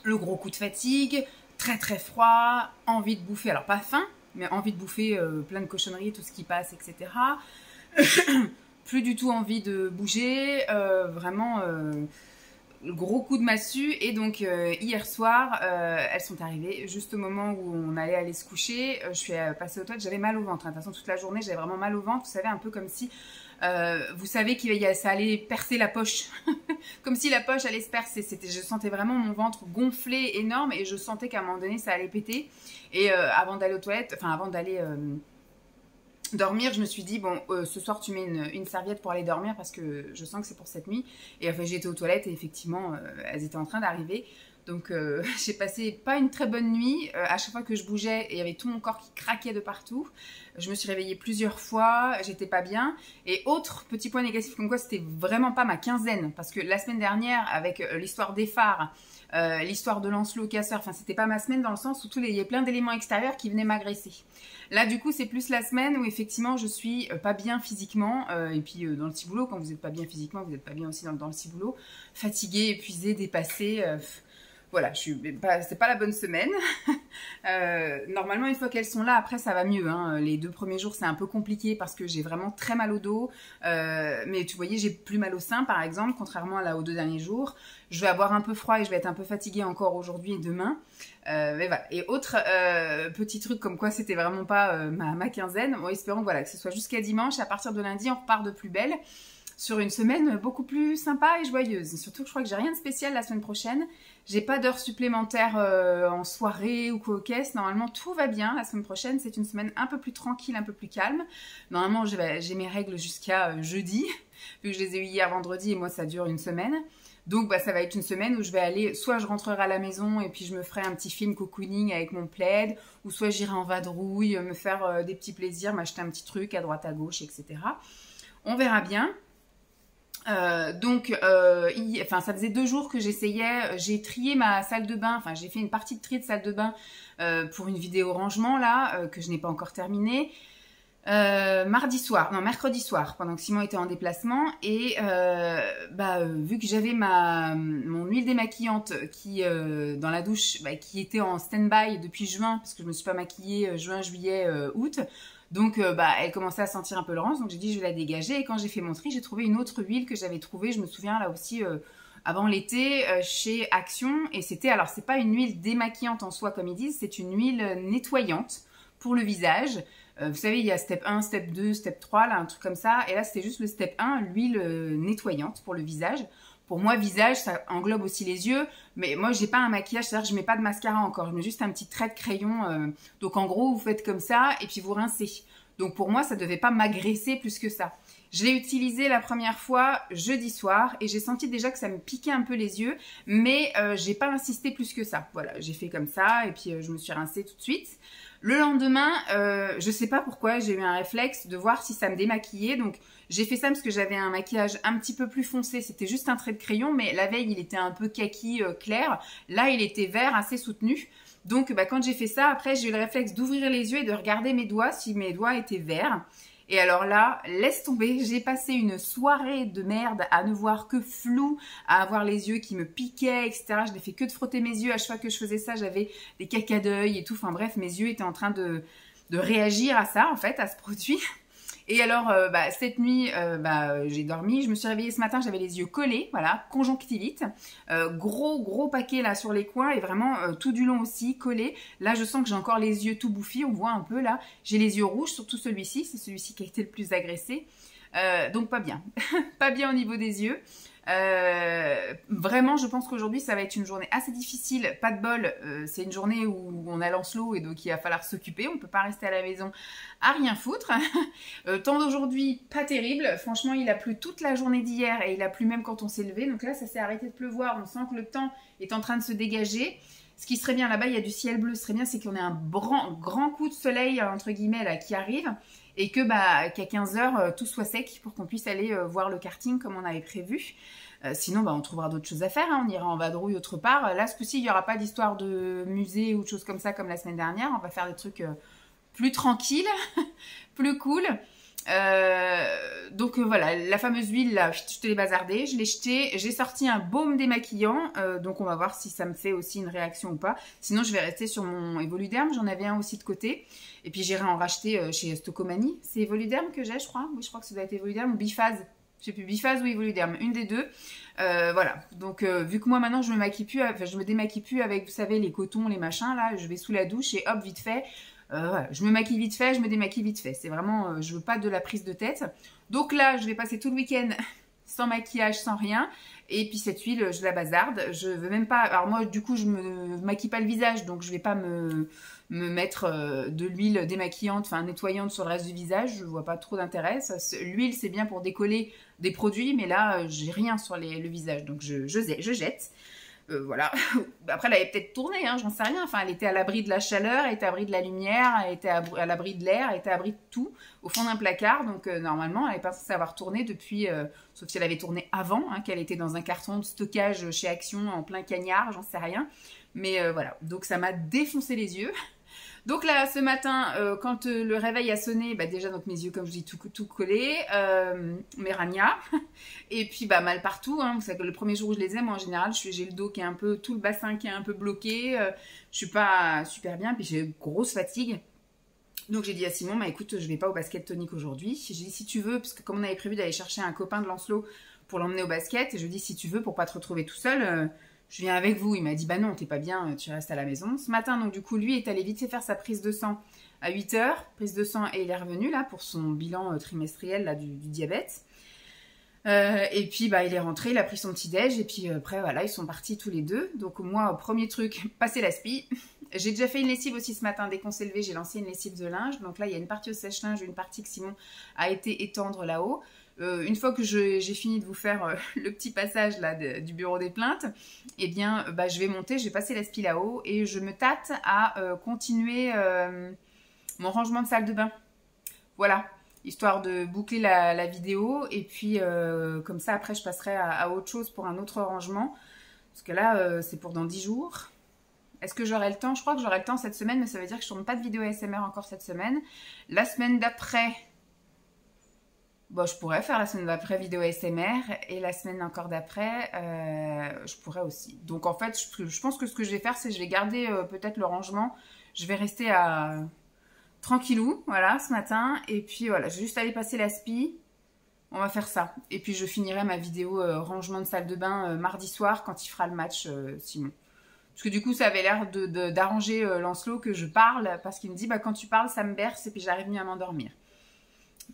le gros coup de fatigue, très très froid, envie de bouffer, alors pas faim, mais envie de bouffer plein de cochonneries, tout ce qui passe, etc. Plus du tout envie de bouger, vraiment... le gros coup de massue. Et donc hier soir elles sont arrivées juste au moment où on allait aller se coucher. Je suis passée aux toilettes, j'avais mal au ventre, hein. De toute façon toute la journée j'avais vraiment mal au ventre, vous savez, un peu comme si vous savez ça allait percer la poche comme si la poche allait se percer. Je sentais vraiment mon ventre gonflé énorme et je sentais qu'à un moment donné ça allait péter. Et avant d'aller aux toilettes, enfin avant d'aller dormir, je me suis dit, bon, ce soir tu mets une serviette pour aller dormir parce que je sens que c'est pour cette nuit. Et enfin, j'ai été aux toilettes et effectivement, elles étaient en train d'arriver. Donc, j'ai passé pas une très bonne nuit. À chaque fois que je bougeais, il y avait tout mon corps qui craquait de partout. Je me suis réveillée plusieurs fois, j'étais pas bien. Et autre petit point négatif, comme quoi c'était vraiment pas ma quinzaine. Parce que la semaine dernière, avec l'histoire des phares, l'histoire de Lancelot casseur, enfin c'était pas ma semaine dans le sens où il y a plein d'éléments extérieurs qui venaient m'agresser. Là du coup c'est plus la semaine où effectivement je suis pas bien physiquement, et puis dans le ciboulot, quand vous n'êtes pas bien physiquement, vous n'êtes pas bien aussi dans le ciboulot, fatiguée, épuisée, dépassée, voilà, c'est pas la bonne semaine. Normalement, une fois qu'elles sont là, après ça va mieux, hein. Les 2 premiers jours, c'est un peu compliqué parce que j'ai vraiment très mal au dos. Mais tu voyais, j'ai plus mal au sein, par exemple, contrairement aux 2 derniers jours. Je vais avoir un peu froid et je vais être un peu fatiguée encore aujourd'hui et demain. Mais voilà. Et autre petit truc comme quoi c'était vraiment pas ma quinzaine. Bon, espérons voilà, que ce soit jusqu'à dimanche. À partir de lundi, on repart de plus belle. Sur une semaine beaucoup plus sympa et joyeuse. Surtout que je crois que j'ai rien de spécial la semaine prochaine. J'ai pas d'heures supplémentaires en soirée ou quoi aux caisses. Normalement, tout va bien. La semaine prochaine, c'est une semaine un peu plus tranquille, un peu plus calme. Normalement, j'ai mes règles jusqu'à jeudi, vu que je les ai eues hier vendredi et moi, ça dure une semaine. Donc, bah, ça va être une semaine où je vais aller, soit je rentrerai à la maison et puis je me ferai un petit film cocooning avec mon plaid, ou soit j'irai en vadrouille, me faire des petits plaisirs, m'acheter un petit truc à droite à gauche, etc. On verra bien. Enfin, ça faisait 2 jours que j'essayais, j'ai trié ma salle de bain, enfin j'ai fait une partie de tri de salle de bain pour une vidéo rangement là, que je n'ai pas encore terminée. Mercredi soir, pendant que Simon était en déplacement, et vu que j'avais mon huile démaquillante qui dans la douche, qui était en stand-by depuis juin, parce que je me suis pas maquillée juin, juillet, août. Donc, elle commençait à sentir un peu l'orange, donc j'ai dit je vais la dégager. Et quand j'ai fait mon tri, j'ai trouvé une autre huile que j'avais trouvée, je me souviens là aussi, avant l'été, chez Action. Et c'était, alors c'est pas une huile démaquillante en soi comme ils disent, c'est une huile nettoyante pour le visage. Vous savez, il y a step 1, step 2, step 3, là, un truc comme ça. Et là, c'était juste le step 1, l'huile nettoyante pour le visage. Pour moi, visage, ça englobe aussi les yeux. Mais moi, j'ai pas un maquillage, c'est-à-dire que je mets pas de mascara encore. Je mets juste un petit trait de crayon. Donc, en gros, vous faites comme ça et puis vous rincez. Donc, pour moi, ça devait pas m'agresser plus que ça. Je l'ai utilisé la première fois jeudi soir et j'ai senti déjà que ça me piquait un peu les yeux. Mais j'ai pas insisté plus que ça. Voilà, j'ai fait comme ça et puis je me suis rincée tout de suite. Le lendemain, je sais pas pourquoi, j'ai eu un réflexe de voir si ça me démaquillait. Donc, j'ai fait ça parce que j'avais un maquillage un petit peu plus foncé. C'était juste un trait de crayon, mais la veille, il était un peu kaki clair. Là, il était vert, assez soutenu. Donc, quand j'ai fait ça, après, j'ai eu le réflexe d'ouvrir les yeux et de regarder mes doigts, si mes doigts étaient verts. Et alors là, laisse tomber, j'ai passé une soirée de merde à ne voir que flou, à avoir les yeux qui me piquaient, etc. Je n'ai fait que de frotter mes yeux. À chaque fois que je faisais ça, j'avais des cacas d'œil et tout. Enfin bref, mes yeux étaient en train de réagir à ça, en fait, à ce produit. Et alors, cette nuit, j'ai dormi. Je me suis réveillée ce matin, j'avais les yeux collés, voilà, conjonctivite. Gros paquet là sur les coins et vraiment tout du long aussi, collé. Là, je sens que j'ai encore les yeux tout bouffis, on voit un peu là. J'ai les yeux rouges, surtout celui-ci, c'est celui-ci qui a été le plus agressé. Donc pas bien, pas bien au niveau des yeux. Vraiment, je pense qu'aujourd'hui, ça va être une journée assez difficile. Pas de bol, c'est une journée où on a Lancelot et donc il va falloir s'occuper. On peut pas rester à la maison à rien foutre. Temps d'aujourd'hui, pas terrible. Franchement, il a plu toute la journée d'hier et il a plu même quand on s'est levé. Donc là, ça s'est arrêté de pleuvoir. On sent que le temps est en train de se dégager. Ce qui serait bien, là-bas, il y a du ciel bleu. Ce serait bien, c'est qu'on ait un grand coup de soleil, entre guillemets, là, qui arrive. Et que qu'à 15h, tout soit sec pour qu'on puisse aller voir le karting comme on avait prévu. Sinon, on trouvera d'autres choses à faire. Hein. On ira en vadrouille autre part. Là, ce coup-ci, il n'y aura pas d'histoire de musée ou de choses comme ça comme la semaine dernière. On va faire des trucs plus tranquilles, plus cool. Donc voilà, la fameuse huile, là, je te l'ai bazardée, je l'ai jetée. J'ai sorti un baume démaquillant. Donc on va voir si ça me fait aussi une réaction ou pas. Sinon, je vais rester sur mon Evoluderm. J'en avais un aussi de côté. Et puis j'irai en racheter chez Stocomanie. C'est Evoluderm que j'ai, je crois. Oui, je crois que ça doit être Evoluderm ou Biphase. Je sais plus, Biphase ou Evoluderm, une des deux. Voilà. Donc vu que moi maintenant je me maquille plus, je me démaquille plus avec, vous savez, les cotons, les machins là. Je vais sous la douche et hop, vite fait. Voilà. Je me maquille vite fait, je me démaquille vite fait. C'est vraiment, je veux pas de la prise de tête. Donc là, je vais passer tout le week-end sans maquillage, sans rien. Et puis cette huile, je la bazarde. Je veux même pas. Alors moi, du coup, je me maquille pas le visage, donc je vais pas me mettre de l'huile démaquillante, enfin nettoyante sur le reste du visage. Je vois pas trop d'intérêt. L'huile, c'est bien pour décoller des produits, mais là, j'ai rien sur le visage, donc je jette. Voilà. Après, elle avait peut-être tourné, hein, j'en sais rien. Enfin, elle était à l'abri de la chaleur, elle était à l'abri de la lumière, elle était à l'abri de l'air, elle était à l'abri de tout, au fond d'un placard. Donc, normalement, elle n'est pas censée avoir tourné depuis, sauf si elle avait tourné avant, hein, qu'elle était dans un carton de stockage chez Action en plein cagnard, j'en sais rien. Mais voilà. Donc, ça m'a défoncé les yeux. Donc là, ce matin, quand le réveil a sonné, déjà donc mes yeux, comme je dis, tout collés, mes ragnats, et puis mal partout. Hein. Vous savez que le premier jour où je les ai, moi en général, j'ai le dos qui est un peu, tout le bassin qui est un peu bloqué, je suis pas super bien, puis j'ai une grosse fatigue. Donc j'ai dit à Simon, écoute, je vais pas au basket tonique aujourd'hui. J'ai dit si tu veux, parce que comme on avait prévu d'aller chercher un copain de Lancelot pour l'emmener au basket, et je lui ai dit si tu veux, pour pas te retrouver tout seul. Je viens avec vous. Il m'a dit, non, t'es pas bien, tu restes à la maison. Ce matin, donc du coup, lui est allé vite fait faire sa prise de sang à 8h. Prise de sang et il est revenu là pour son bilan trimestriel là, du diabète. Et puis, il est rentré, il a pris son petit-déj. Et puis après, voilà, ils sont partis tous les deux. Donc moi, premier truc, passer l'aspi. J'ai déjà fait une lessive aussi ce matin. Dès qu'on s'est levé, j'ai lancé une lessive de linge. Donc là, il y a une partie au sèche-linge et une partie que Simon a été étendre là-haut. Une fois que j'ai fini de vous faire le petit passage là du bureau des plaintes, eh bien, je vais monter, je vais passer l'aspi là-haut et je me tâte à continuer mon rangement de salle de bain. Voilà, histoire de boucler la vidéo et puis comme ça, après, je passerai à autre chose pour un autre rangement. Parce que là, c'est pour dans 10 jours. Est-ce que j'aurai le temps? Je crois que j'aurai le temps cette semaine, mais ça veut dire que je ne tourne pas de vidéo ASMR encore cette semaine. La semaine d'après... je pourrais faire la semaine d'après vidéo ASMR et la semaine encore d'après, je pourrais aussi. Donc en fait, je pense que ce que je vais faire, c'est que je vais garder peut-être le rangement. Je vais rester à tranquillou, voilà, ce matin. Et puis voilà, je vais juste aller passer l'aspi. On va faire ça. Et puis je finirai ma vidéo rangement de salle de bain mardi soir quand il fera le match, Simon. Parce que du coup, ça avait l'air d'arranger Lancelot que je parle parce qu'il me dit, quand tu parles, ça me berce et puis j'arrive mieux à m'endormir.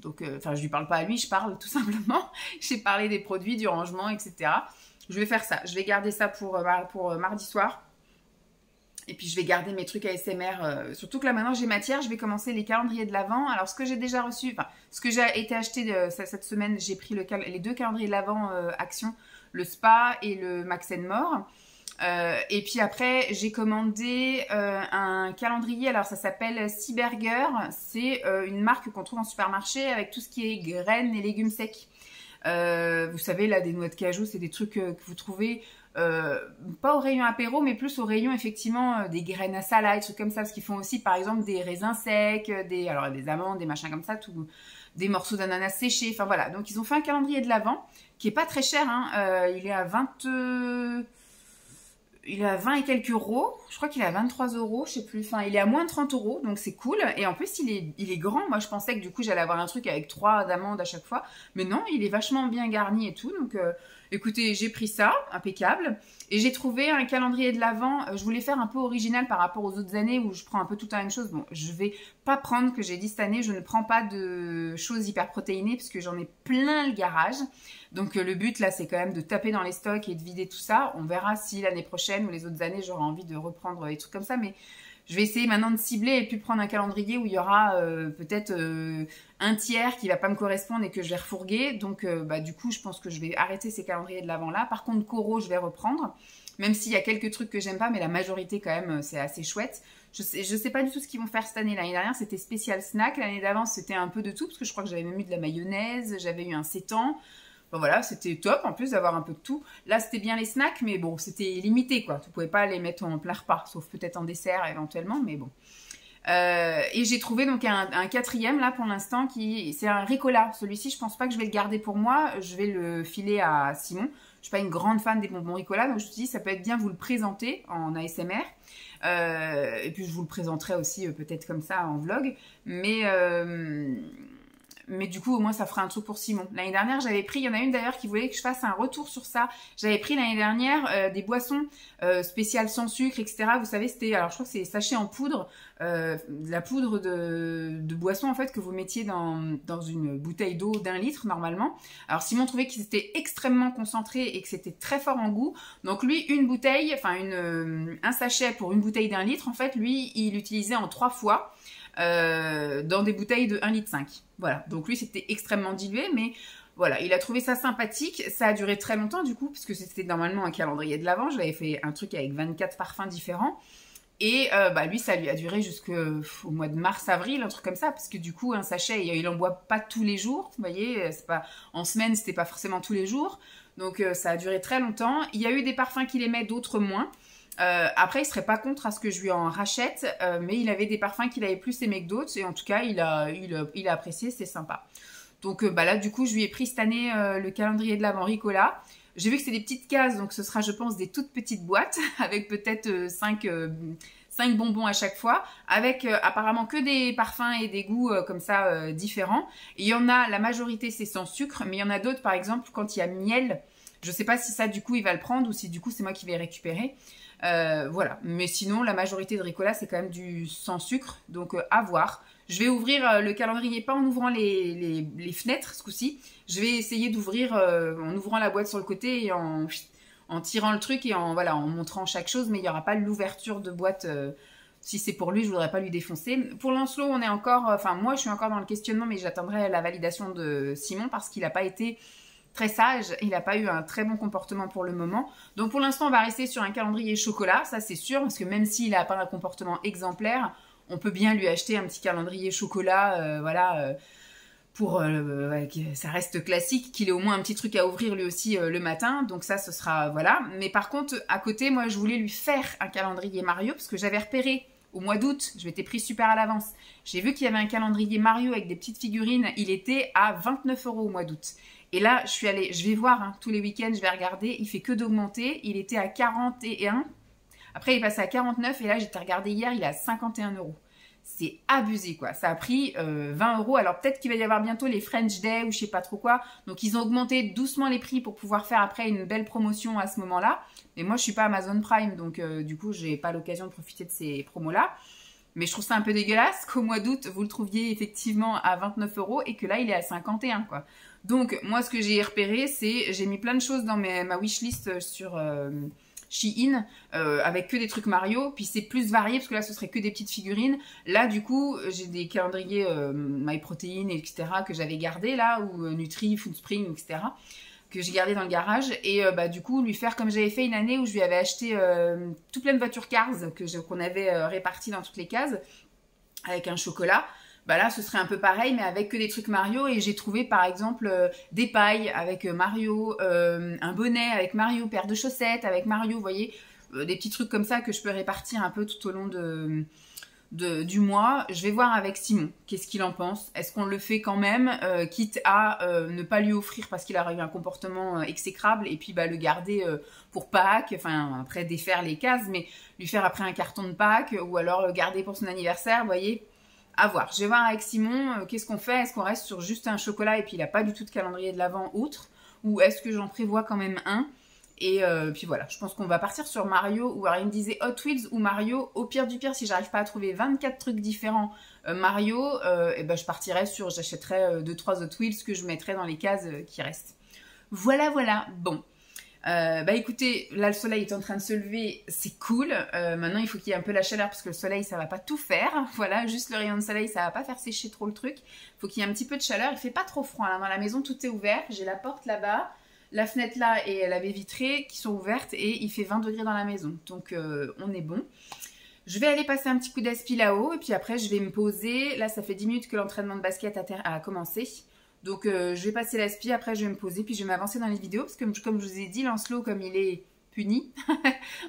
Donc, je lui parle pas à lui, je parle tout simplement. J'ai parlé des produits, du rangement, etc. Je vais faire ça. Je vais garder ça pour mardi soir. Et puis, je vais garder mes trucs ASMR. Surtout que là, maintenant, j'ai matière. Je vais commencer les calendriers de l'Avent. Alors, ce que j'ai déjà reçu, ce que j'ai été acheté cette semaine, j'ai pris les 2 calendriers de l'Avent Action, le Spa et le Max & More. Et puis après, j'ai commandé un calendrier, alors ça s'appelle Seaburger, c'est une marque qu'on trouve en supermarché avec tout ce qui est graines et légumes secs. Vous savez, là, des noix de cajou, c'est des trucs que vous trouvez pas au rayon apéro, mais plus au rayon, effectivement, des graines à salade, des trucs comme ça, parce qu'ils font aussi, par exemple, des raisins secs, des amandes, des machins comme ça, des morceaux d'ananas séchés, enfin voilà. Donc, ils ont fait un calendrier de l'Avent qui est pas très cher, hein, il est à il est à 20 et quelques euros. Je crois qu'il est à 23 euros, je sais plus. Enfin, il est à moins de 30 euros, donc c'est cool. Et en plus, il est grand. Moi, je pensais que du coup, j'allais avoir un truc avec 3 d'amandes à chaque fois. Mais non, il est vachement bien garni et tout. Donc, écoutez, j'ai pris ça, impeccable. Et j'ai trouvé un calendrier de l'Avent. Je voulais faire un peu original par rapport aux autres années où je prends un peu tout la même chose. Bon, je vais pas prendre, que j'ai dit cette année, je ne prends pas de choses hyper protéinées parce que j'en ai plein le garage. Donc le but là, c'est quand même de taper dans les stocks et de vider tout ça. On verra si l'année prochaine ou les autres années, j'aurai envie de reprendre des trucs comme ça. Mais je vais essayer maintenant de cibler et puis prendre un calendrier où il y aura peut-être un tiers qui va pas me correspondre et que je vais refourguer. Donc du coup, je pense que je vais arrêter ces calendriers de l'Avent là. Par contre, Coro, je vais reprendre. Même s'il y a quelques trucs que j'aime pas, mais la majorité quand même, c'est assez chouette. Je sais pas du tout ce qu'ils vont faire cette année. L'année dernière, c'était spécial snack. L'année d'avant, c'était un peu de tout, parce que je crois que j'avais même eu de la mayonnaise, j'avais eu un sétan. Bon voilà, c'était top en plus d'avoir un peu de tout. Là, c'était bien les snacks, mais bon, c'était limité quoi. Tu pouvais pas les mettre en plein repas, sauf peut-être en dessert éventuellement, mais bon. Et j'ai trouvé donc un quatrième là pour l'instant c'est un Ricola. Celui-ci, je pense pas que je vais le garder pour moi. Je vais le filer à Simon. Je suis pas une grande fan des bonbons Ricola, donc je me suis dit ça peut être bien vous le présenter en ASMR. Et puis je vous le présenterai aussi peut-être comme ça en vlog. Mais du coup, au moins, ça fera un truc pour Simon. L'année dernière, j'avais pris, il y en a une d'ailleurs qui voulait que je fasse un retour sur ça. J'avais pris l'année dernière des boissons spéciales sans sucre, etc. Vous savez, c'était, alors je crois que c'est sachet en poudre, de la poudre de boisson en fait que vous mettiez dans une bouteille d'eau d'1 litre normalement. Alors Simon trouvait qu'ils étaient extrêmement concentrés et que c'était très fort en goût. Donc lui, une bouteille, enfin un sachet pour une bouteille d'1 litre, en fait, lui, il l'utilisait en 3 fois. Dans des bouteilles de 1,5 litre. Voilà, donc lui c'était extrêmement dilué, mais voilà, il a trouvé ça sympathique. Ça a duré très longtemps du coup, puisque c'était normalement un calendrier de l'Avent. J'avais fait un truc avec 24 parfums différents. Et lui, ça lui a duré jusqu'au mois de mars-avril, un truc comme ça, parce que du coup, un sachet, il en boit pas tous les jours. Vous voyez, c'est pas, en semaine, c'était pas forcément tous les jours. Donc ça a duré très longtemps. Il y a eu des parfums qu'il aimait, d'autres moins. Après, il serait pas contre à ce que je lui en rachète, mais il avait des parfums qu'il avait plus aimé que d'autres, et en tout cas, il a apprécié, c'est sympa. Donc là, du coup, je lui ai pris cette année le calendrier de l'Avent Ricola. J'ai vu que c'est des petites cases, donc ce sera, je pense, des toutes petites boîtes, avec peut-être 5 bonbons à chaque fois, avec apparemment que des parfums et des goûts comme ça différents. Et il y en a, la majorité, c'est sans sucre, mais il y en a d'autres, par exemple, quand il y a miel. Je sais pas si ça, du coup, il va le prendre, ou si du coup, c'est moi qui vais récupérer. Voilà, mais sinon la majorité de Ricola c'est quand même du sans sucre, donc à voir. Je vais ouvrir le calendrier pas en ouvrant les fenêtres ce coup-ci, je vais essayer d'ouvrir en ouvrant la boîte sur le côté et en tirant le truc et en montrant chaque chose, mais il n'y aura pas l'ouverture de boîte. Si c'est pour lui, je voudrais pas lui défoncer. Pour Lancelot, on est encore, moi je suis encore dans le questionnement, mais j'attendrai la validation de Simon parce qu'il n'a pas été très sage, il n'a pas eu un très bon comportement pour le moment. Donc pour l'instant, on va rester sur un calendrier chocolat, ça c'est sûr, parce que même s'il n'a pas un comportement exemplaire, on peut bien lui acheter un petit calendrier chocolat, pour que ça reste classique, qu'il ait au moins un petit truc à ouvrir lui aussi le matin. Donc ça, ce sera, voilà. Mais par contre, à côté, moi, je voulais lui faire un calendrier Mario, parce que j'avais repéré au mois d'août, je m'étais pris super à l'avance. J'ai vu qu'il y avait un calendrier Mario avec des petites figurines, il était à 29 € au mois d'août. Et là, je vais voir, tous les week-ends, je vais regarder, il fait que d'augmenter. Il était à 41, après il est passé à 49, et là, j'étais regardé hier, il est à 51 €. C'est abusé, quoi. Ça a pris 20 €. Alors peut-être qu'il va y avoir bientôt les French Day ou je sais pas trop quoi. Donc ils ont augmenté doucement les prix pour pouvoir faire après une belle promotion à ce moment-là. Mais moi, je suis pas Amazon Prime, donc du coup, j'ai pas l'occasion de profiter de ces promos-là. Mais je trouve ça un peu dégueulasse qu'au mois d'août, vous le trouviez effectivement à 29 € et que là, il est à 51, quoi. Donc, moi, ce que j'ai repéré, c'est... J'ai mis plein de choses dans ma wishlist sur Shein, avec que des trucs Mario. Puis c'est plus varié, parce que là, ce serait que des petites figurines. Là, du coup, j'ai des calendriers MyProtein, etc., que j'avais gardés, là, ou Nutri, Foodspring, etc., que j'ai gardé dans le garage. Et du coup, lui faire comme j'avais fait une année où je lui avais acheté tout plein de voitures Cars qu'on avait réparties dans toutes les cases, avec un chocolat. Là, ce serait un peu pareil, mais avec que des trucs Mario. Et j'ai trouvé, par exemple, des pailles avec Mario, un bonnet avec Mario, paire de chaussettes avec Mario, vous voyez, des petits trucs comme ça que je peux répartir un peu tout au long du mois, je vais voir avec Simon qu'est-ce qu'il en pense. Est-ce qu'on le fait quand même, quitte à ne pas lui offrir parce qu'il a eu un comportement exécrable et puis le garder pour Pâques, enfin après défaire les cases, mais lui faire après un carton de Pâques ou alors le garder pour son anniversaire, vous voyez. À voir. Je vais voir avec Simon qu'est-ce qu'on fait. Est-ce qu'on reste sur juste un chocolat et puis il n'a pas du tout de calendrier de l'Avent outre, ou est-ce que j'en prévois quand même un? Et puis voilà, je pense qu'on va partir sur Mario, ou alors il me disait Hot Wheels ou Mario. Au pire du pire, si j'arrive pas à trouver 24 trucs différents Mario, et je partirai sur, j'achèterai 2-3 Hot Wheels que je mettrai dans les cases qui restent. Voilà, voilà, bon. Écoutez, là le soleil est en train de se lever, c'est cool. Maintenant il faut qu'il y ait un peu la chaleur parce que le soleil ça va pas tout faire. Voilà, juste le rayon de soleil ça va pas faire sécher trop le truc. Il faut qu'il y ait un petit peu de chaleur, il fait pas trop froid là dans la maison, tout est ouvert. J'ai la porte là-bas, la fenêtre là et la baie vitrée qui sont ouvertes et il fait 20 degrés dans la maison. Donc on est bon. Je vais aller passer un petit coup d'aspi là-haut et puis après je vais me poser. Là ça fait 10 minutes que l'entraînement de basket a commencé. Donc je vais passer l'aspi, après je vais me poser, puis je vais m'avancer dans les vidéos, parce que comme je vous ai dit, Lancelot, comme il est puni,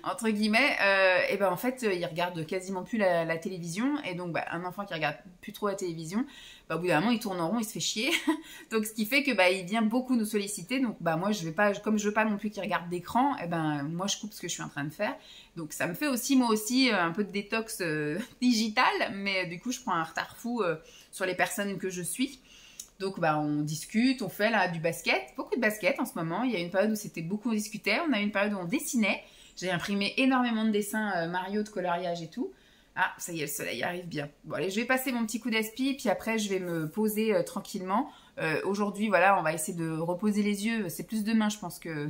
entre guillemets, en fait, il regarde quasiment plus la télévision, et donc un enfant qui regarde plus trop la télévision, au bout d'un moment, il tourne en rond, il se fait chier, donc ce qui fait que il vient beaucoup nous solliciter, donc moi je vais pas, comme je veux pas non plus qu'il regarde d'écran, moi je coupe ce que je suis en train de faire, donc ça me fait aussi, moi aussi, un peu de détox digital, mais du coup je prends un retard fou sur les personnes que je suis. Donc on discute, on fait là du basket, beaucoup de basket en ce moment. Il y a une période où c'était beaucoup on discutait, on a une période où on dessinait. J'ai imprimé énormément de dessins Mario, de coloriage et tout. Ah, ça y est, le soleil arrive bien. Bon allez, je vais passer mon petit coup d'aspi, puis après je vais me poser tranquillement. Aujourd'hui, voilà, on va essayer de reposer les yeux. C'est plus demain, je pense que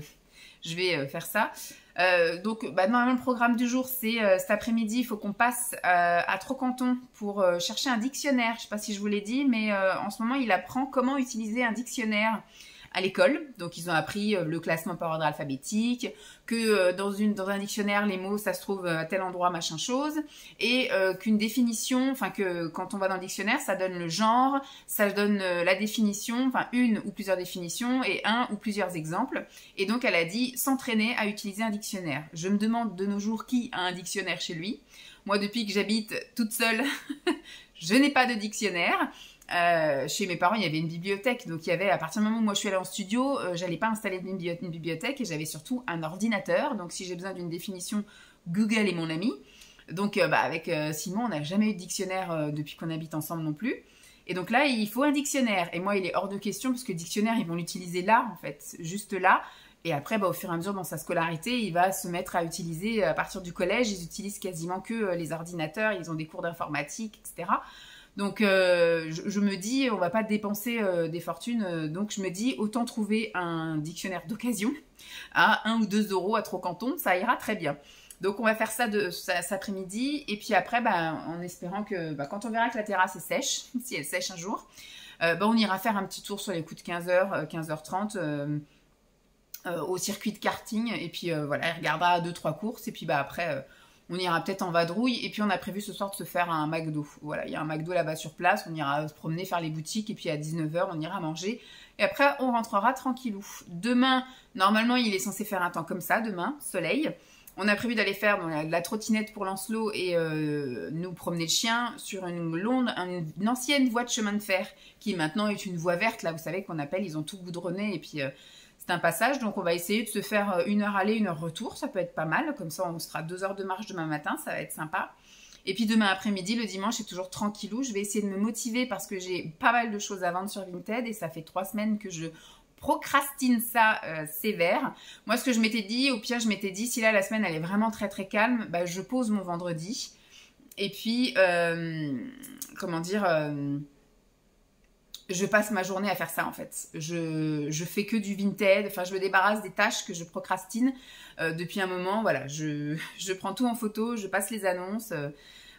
je vais faire ça. Donc normalement le programme du jour c'est cet après-midi il faut qu'on passe à Trocanton pour chercher un dictionnaire. Je ne sais pas si je vous l'ai dit mais en ce moment il apprend comment utiliser un dictionnaire à l'école. Donc ils ont appris le classement par ordre alphabétique, que dans un dictionnaire les mots ça se trouve à tel endroit machin chose, et qu'une définition, enfin que quand on va dans le dictionnaire ça donne le genre, ça donne la définition, enfin une ou plusieurs définitions et un ou plusieurs exemples. Et donc elle a dit s'entraîner à utiliser un dictionnaire. Je me demande de nos jours qui a un dictionnaire chez lui. Moi depuis que j'habite toute seule je n'ai pas de dictionnaire. Chez mes parents, il y avait une bibliothèque. Donc, il y avait, à partir du moment où moi je suis allée en studio, j'allais pas installer une bibliothèque et j'avais surtout un ordinateur. Donc, si j'ai besoin d'une définition, Google est mon ami. Donc, avec Simon, on n'a jamais eu de dictionnaire depuis qu'on habite ensemble non plus. Et donc là, il faut un dictionnaire. Et moi, il est hors de question parce que le dictionnaire, ils vont l'utiliser là, en fait, juste là. Et après, au fur et à mesure dans sa scolarité, il va se mettre à utiliser, à partir du collège, ils utilisent quasiment que les ordinateurs, ils ont des cours d'informatique, etc. Donc, je me dis, on va pas dépenser des fortunes. Donc, je me dis, autant trouver un dictionnaire d'occasion à 1 ou 2 euros à Trocanton, ça ira très bien. Donc, on va faire ça cet après-midi. Et puis après, en espérant que quand on verra que la terrasse est sèche, si elle sèche un jour, on ira faire un petit tour sur les coups de 15h, 15h30 au circuit de karting. Et puis, voilà, il regardera 2-3 courses. Et puis, après... on ira peut-être en vadrouille et puis on a prévu ce soir de se faire un McDo. Voilà, il y a un McDo là-bas sur place, on ira se promener, faire les boutiques et puis à 19h on ira manger. Et après on rentrera tranquillou. Demain, normalement il est censé faire un temps comme ça, demain, soleil. On a prévu d'aller faire de la trottinette pour Lancelot et nous promener le chien sur une ancienne voie de chemin de fer qui maintenant est une voie verte, là vous savez qu'on appelle, ils ont tout goudronné et puis... c'est un passage, donc on va essayer de se faire 1 heure aller, 1 heure retour, ça peut être pas mal, comme ça on sera 2 heures de marche demain matin, ça va être sympa. Et puis demain après-midi, le dimanche, c'est toujours tranquillou, je vais essayer de me motiver parce que j'ai pas mal de choses à vendre sur Vinted et ça fait 3 semaines que je procrastine ça sévère. Moi ce que je m'étais dit, au pire je m'étais dit, si là la semaine elle est vraiment très très calme, je pose mon vendredi et puis, comment dire... je passe ma journée à faire ça en fait. Je fais que du Vinted, enfin je me débarrasse des tâches que je procrastine depuis un moment. Voilà, je prends tout en photo, je passe les annonces,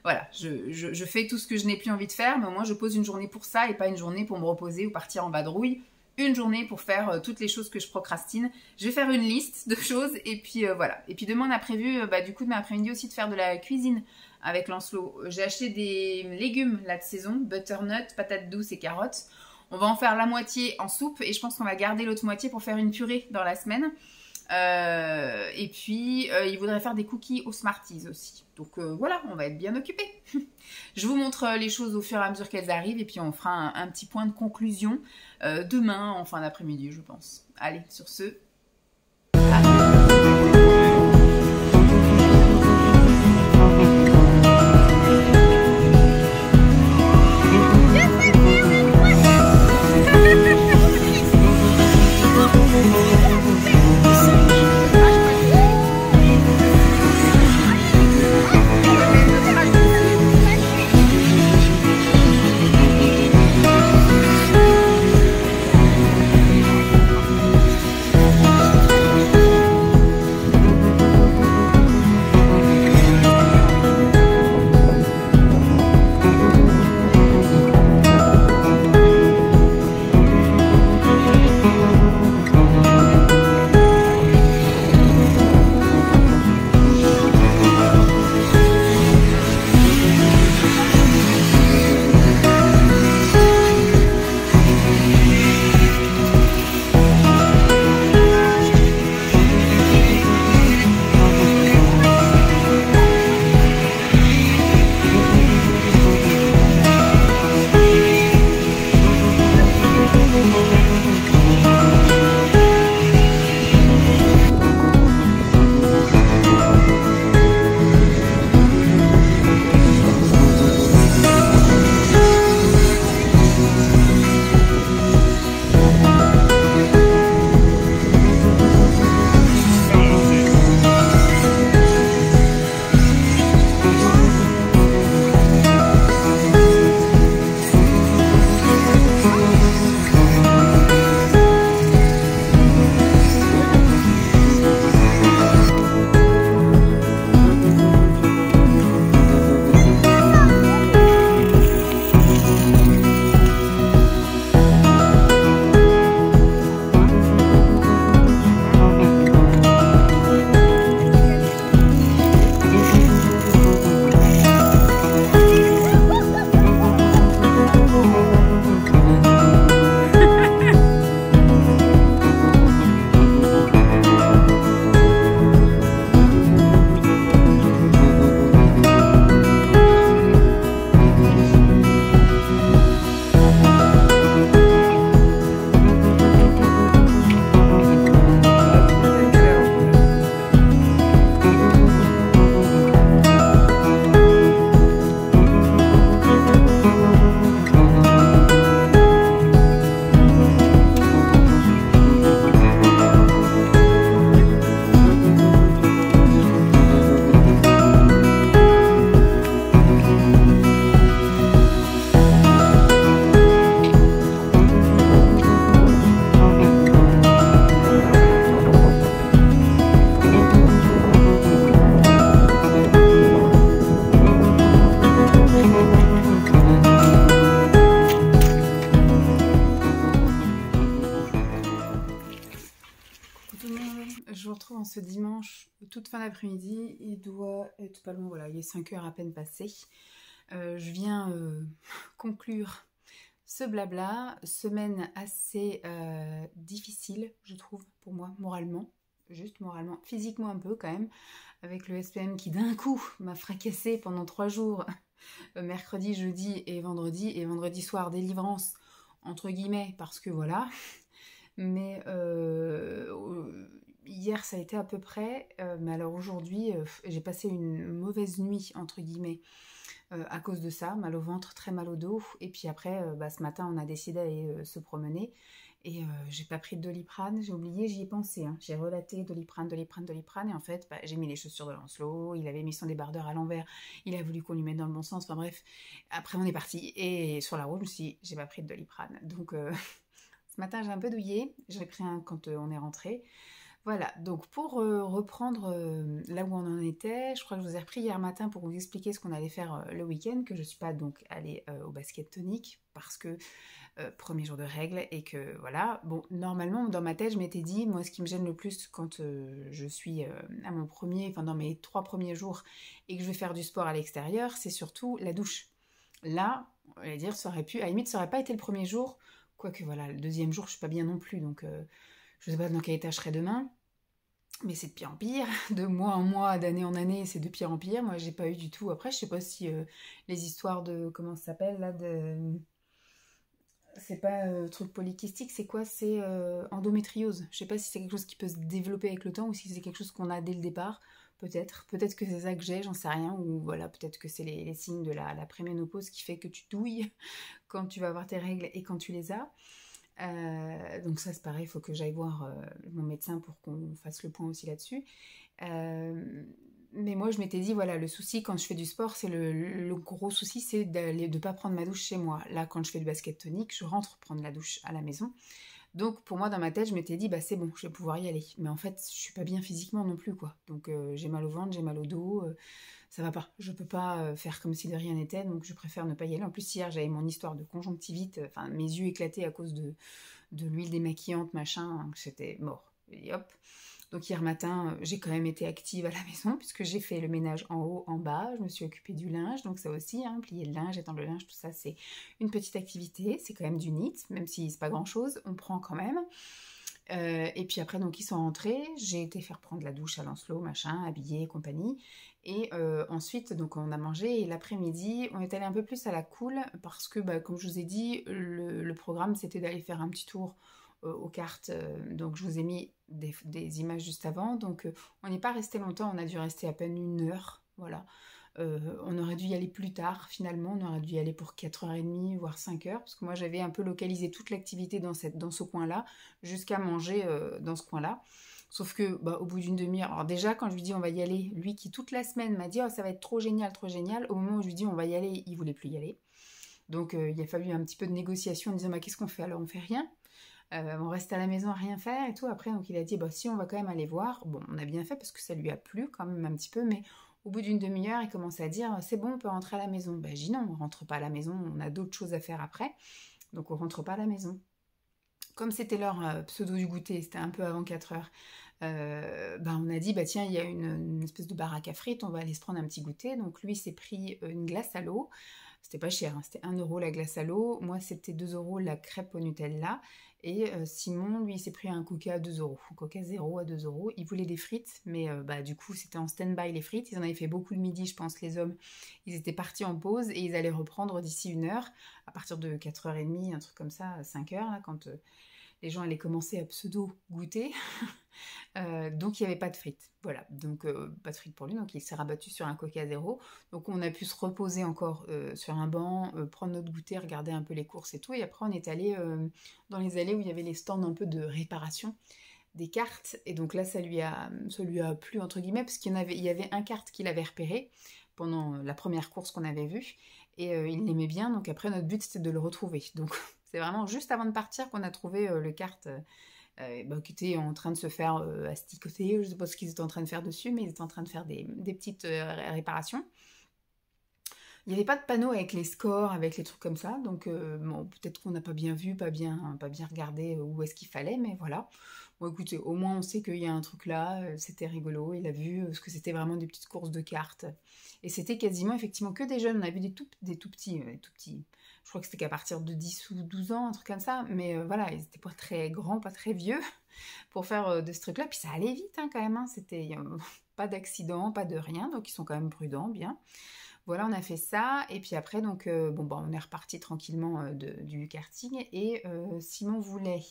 voilà, je fais tout ce que je n'ai plus envie de faire, mais au moins je pose une journée pour ça et pas une journée pour me reposer ou partir en vadrouille. Une journée pour faire toutes les choses que je procrastine. Je vais faire une liste de choses et puis voilà. Et puis demain on a prévu, du coup demain après-midi aussi de faire de la cuisine avec Lancelot. J'ai acheté des légumes là de saison, butternut, patates douces et carottes. On va en faire la moitié en soupe et je pense qu'on va garder l'autre moitié pour faire une purée dans la semaine. Et puis, il voudrait faire des cookies aux Smarties aussi. Donc voilà, on va être bien occupés. Je vous montre les choses au fur et à mesure qu'elles arrivent et puis on fera un petit point de conclusion demain en fin d'après-midi, je pense. Allez, sur ce... Je vous retrouve en ce dimanche, toute fin d'après-midi. Il doit être pas loin, voilà, il est 5 heures à peine passées. Je viens conclure ce blabla. Semaine assez difficile, je trouve, pour moi, moralement. Juste moralement, physiquement un peu quand même, avec le SPM qui d'un coup m'a fracassé pendant 3 jours, mercredi, jeudi et vendredi soir, délivrance, entre guillemets, parce que voilà. Mais hier ça a été à peu près, mais alors aujourd'hui j'ai passé une mauvaise nuit entre guillemets à cause de ça, mal au ventre, très mal au dos, et puis après ce matin on a décidé d'aller se promener et j'ai pas pris de Doliprane, j'ai oublié, j'y ai pensé, hein. J'ai relaté Doliprane et en fait j'ai mis les chaussures de Lancelot, il avait mis son débardeur à l'envers, il a voulu qu'on lui mette dans le bon sens, enfin bref, après on est parti et sur la route je me suis dit j'ai pas pris de Doliprane, donc ce matin j'ai un peu douillé, j'ai pris un quand on est rentré. Voilà, donc pour reprendre là où on en était, je crois que je vous ai repris hier matin pour vous expliquer ce qu'on allait faire le week-end, que je ne suis pas donc allée au basket tonique parce que premier jour de règles et que voilà, bon, normalement dans ma tête je m'étais dit, moi ce qui me gêne le plus quand je suis à mon premier, enfin dans mes 3 premiers jours et que je vais faire du sport à l'extérieur, c'est surtout la douche. Là, on va dire, ça aurait pu, à la limite ça n'aurait pas été le premier jour, quoique voilà, le deuxième jour je suis pas bien non plus, donc je sais pas dans quel état je serai demain. Mais c'est de pire en pire, de mois en mois, d'année en année, c'est de pire en pire. Moi, j'ai pas eu du tout. Après, je sais pas si les histoires de... Comment ça s'appelle, là de... C'est pas truc polykystique, c'est quoi? C'est endométriose. Je sais pas si c'est quelque chose qui peut se développer avec le temps ou si c'est quelque chose qu'on a dès le départ. Peut-être. Peut-être que c'est ça que j'ai, j'en sais rien. Ou voilà, peut-être que c'est les signes de la préménopause qui fait que tu douilles quand tu vas avoir tes règles et quand tu les as. Donc ça c'est pareil, il faut que j'aille voir mon médecin pour qu'on fasse le point aussi là-dessus. Mais moi je m'étais dit, voilà, le souci quand je fais du sport, c'est le gros souci, c'est de pas prendre ma douche chez moi. Là quand je fais du basket tonique, je rentre prendre la douche à la maison. Donc pour moi dans ma tête je m'étais dit bah c'est bon, je vais pouvoir y aller. Mais en fait je suis pas bien physiquement non plus quoi. Donc j'ai mal au ventre, j'ai mal au dos, ça va pas. Je peux pas faire comme si de rien n'était, donc je préfère ne pas y aller. En plus hier j'avais mon histoire de conjonctivite, enfin mes yeux éclatés à cause de l'huile démaquillante machin, c'était mort. Et hop. Donc hier matin, j'ai quand même été active à la maison puisque j'ai fait le ménage en haut, en bas, je me suis occupée du linge, donc ça aussi, hein, plier le linge, étendre le linge, tout ça c'est une petite activité, c'est quand même du NEAT, même si c'est pas grand chose, on prend quand même. Et puis après donc ils sont rentrés, j'ai été faire prendre la douche à Lancelot, machin, habillé, compagnie, et ensuite donc on a mangé et l'après-midi on est allé un peu plus à la cool parce que bah, comme je vous ai dit, le programme c'était d'aller faire un petit tour aux cartes, donc je vous ai mis des images juste avant, donc on n'est pas resté longtemps, on a dû rester à peine 1 heure, voilà. On aurait dû y aller plus tard finalement, on aurait dû y aller pour 4h30 voire 5h, parce que moi j'avais un peu localisé toute l'activité dans ce coin-là, jusqu'à manger dans ce coin-là. Sauf que bah, au bout d'une demi-heure, alors déjà quand je lui dis on va y aller, lui qui toute la semaine m'a dit oh, ça va être trop génial, au moment où je lui dis on va y aller, il voulait plus y aller. Donc il a fallu un petit peu de négociation en disant bah, qu'est-ce qu'on fait alors, on fait rien. On reste à la maison à rien faire et tout. Après, donc il a dit, bah si, on va quand même aller voir. Bon, on a bien fait parce que ça lui a plu quand même un petit peu, mais au bout d'une demi-heure, il commence à dire, c'est bon, on peut rentrer à la maison. Ben, j'ai dit non, on rentre pas à la maison, on a d'autres choses à faire après, donc on rentre pas à la maison. Comme c'était l'heure pseudo du goûter, c'était un peu avant 4 heures, ben on a dit, bah tiens, il y a une espèce de baraque à frites, on va aller se prendre un petit goûter. Donc lui s'est pris une glace à l'eau. C'était pas cher, hein, c'était 1 euro la glace à l'eau. Moi, c'était 2 euros la crêpe au Nutella. Et Simon, lui, il s'est pris un coca à 2 euros. Un coca zéro à 2 euros. Il voulait des frites, mais bah, du coup, c'était en stand-by les frites. Ils en avaient fait beaucoup le midi, je pense, les hommes. Ils étaient partis en pause et ils allaient reprendre d'ici 1 heure, à partir de 4h30, un truc comme ça, 5h, là, quand les gens allaient commencer à pseudo-goûter. Donc il n'y avait pas de frites. Voilà, donc pas de frites pour lui, donc il s'est rabattu sur un coca zéro. Donc on a pu se reposer encore sur un banc, prendre notre goûter, regarder un peu les courses et tout. Et après on est allé dans les allées où il y avait les stands un peu de réparation des cartes. Et donc là ça lui a plu entre guillemets, parce qu'il y avait un kart qu'il avait repéré pendant la première course qu'on avait vue. Et il l'aimait bien, donc après notre but c'était de le retrouver. Donc c'est vraiment juste avant de partir qu'on a trouvé le kart bah, qui était en train de se faire asticoter. Je ne sais pas ce qu'ils étaient en train de faire dessus, mais ils étaient en train de faire des petites réparations. Il n'y avait pas de panneau avec les scores, avec les trucs comme ça, donc bon, peut-être qu'on n'a pas bien vu, pas bien regardé où est-ce qu'il fallait, mais voilà. Bon écoutez, au moins on sait qu'il y a un truc là, c'était rigolo, il a vu ce que c'était vraiment des petites courses de cartes. Et c'était quasiment effectivement que des jeunes, on a vu des tout petits, je crois que c'était qu'à partir de 10 ou 12 ans, un truc comme ça, mais voilà, ils étaient pas très grands, pas très vieux pour faire de ce truc-là, puis ça allait vite hein, quand même, hein. C'était pas d'accident, pas de rien, donc ils sont quand même prudents, bien. Voilà, on a fait ça, et puis après, donc, bon, bah, on est reparti tranquillement du karting, et Simon voulait...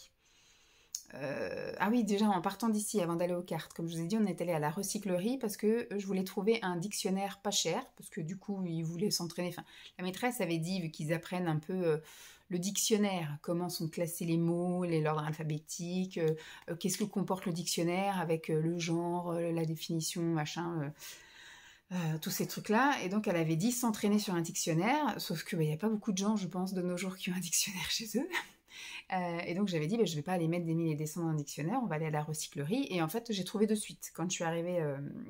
ah oui, déjà, en partant d'ici, avant d'aller aux cartes, comme je vous ai dit, on est allé à la recyclerie, parce que je voulais trouver un dictionnaire pas cher, parce que du coup, il voulait s'entraîner, enfin, la maîtresse avait dit, vu qu'ils apprennent un peu... le dictionnaire, comment sont classés les mots, l'ordre alphabétique, qu'est-ce que comporte le dictionnaire avec le genre, la définition, machin... tous ces trucs-là, et donc elle avait dit s'entraîner sur un dictionnaire, sauf que il n'y a pas beaucoup de gens, je pense, de nos jours qui ont un dictionnaire chez eux. Et donc j'avais dit, je vais pas aller mettre des milliers et des cents dans un dictionnaire, on va aller à la recyclerie, et en fait j'ai trouvé de suite. Quand je suis arrivée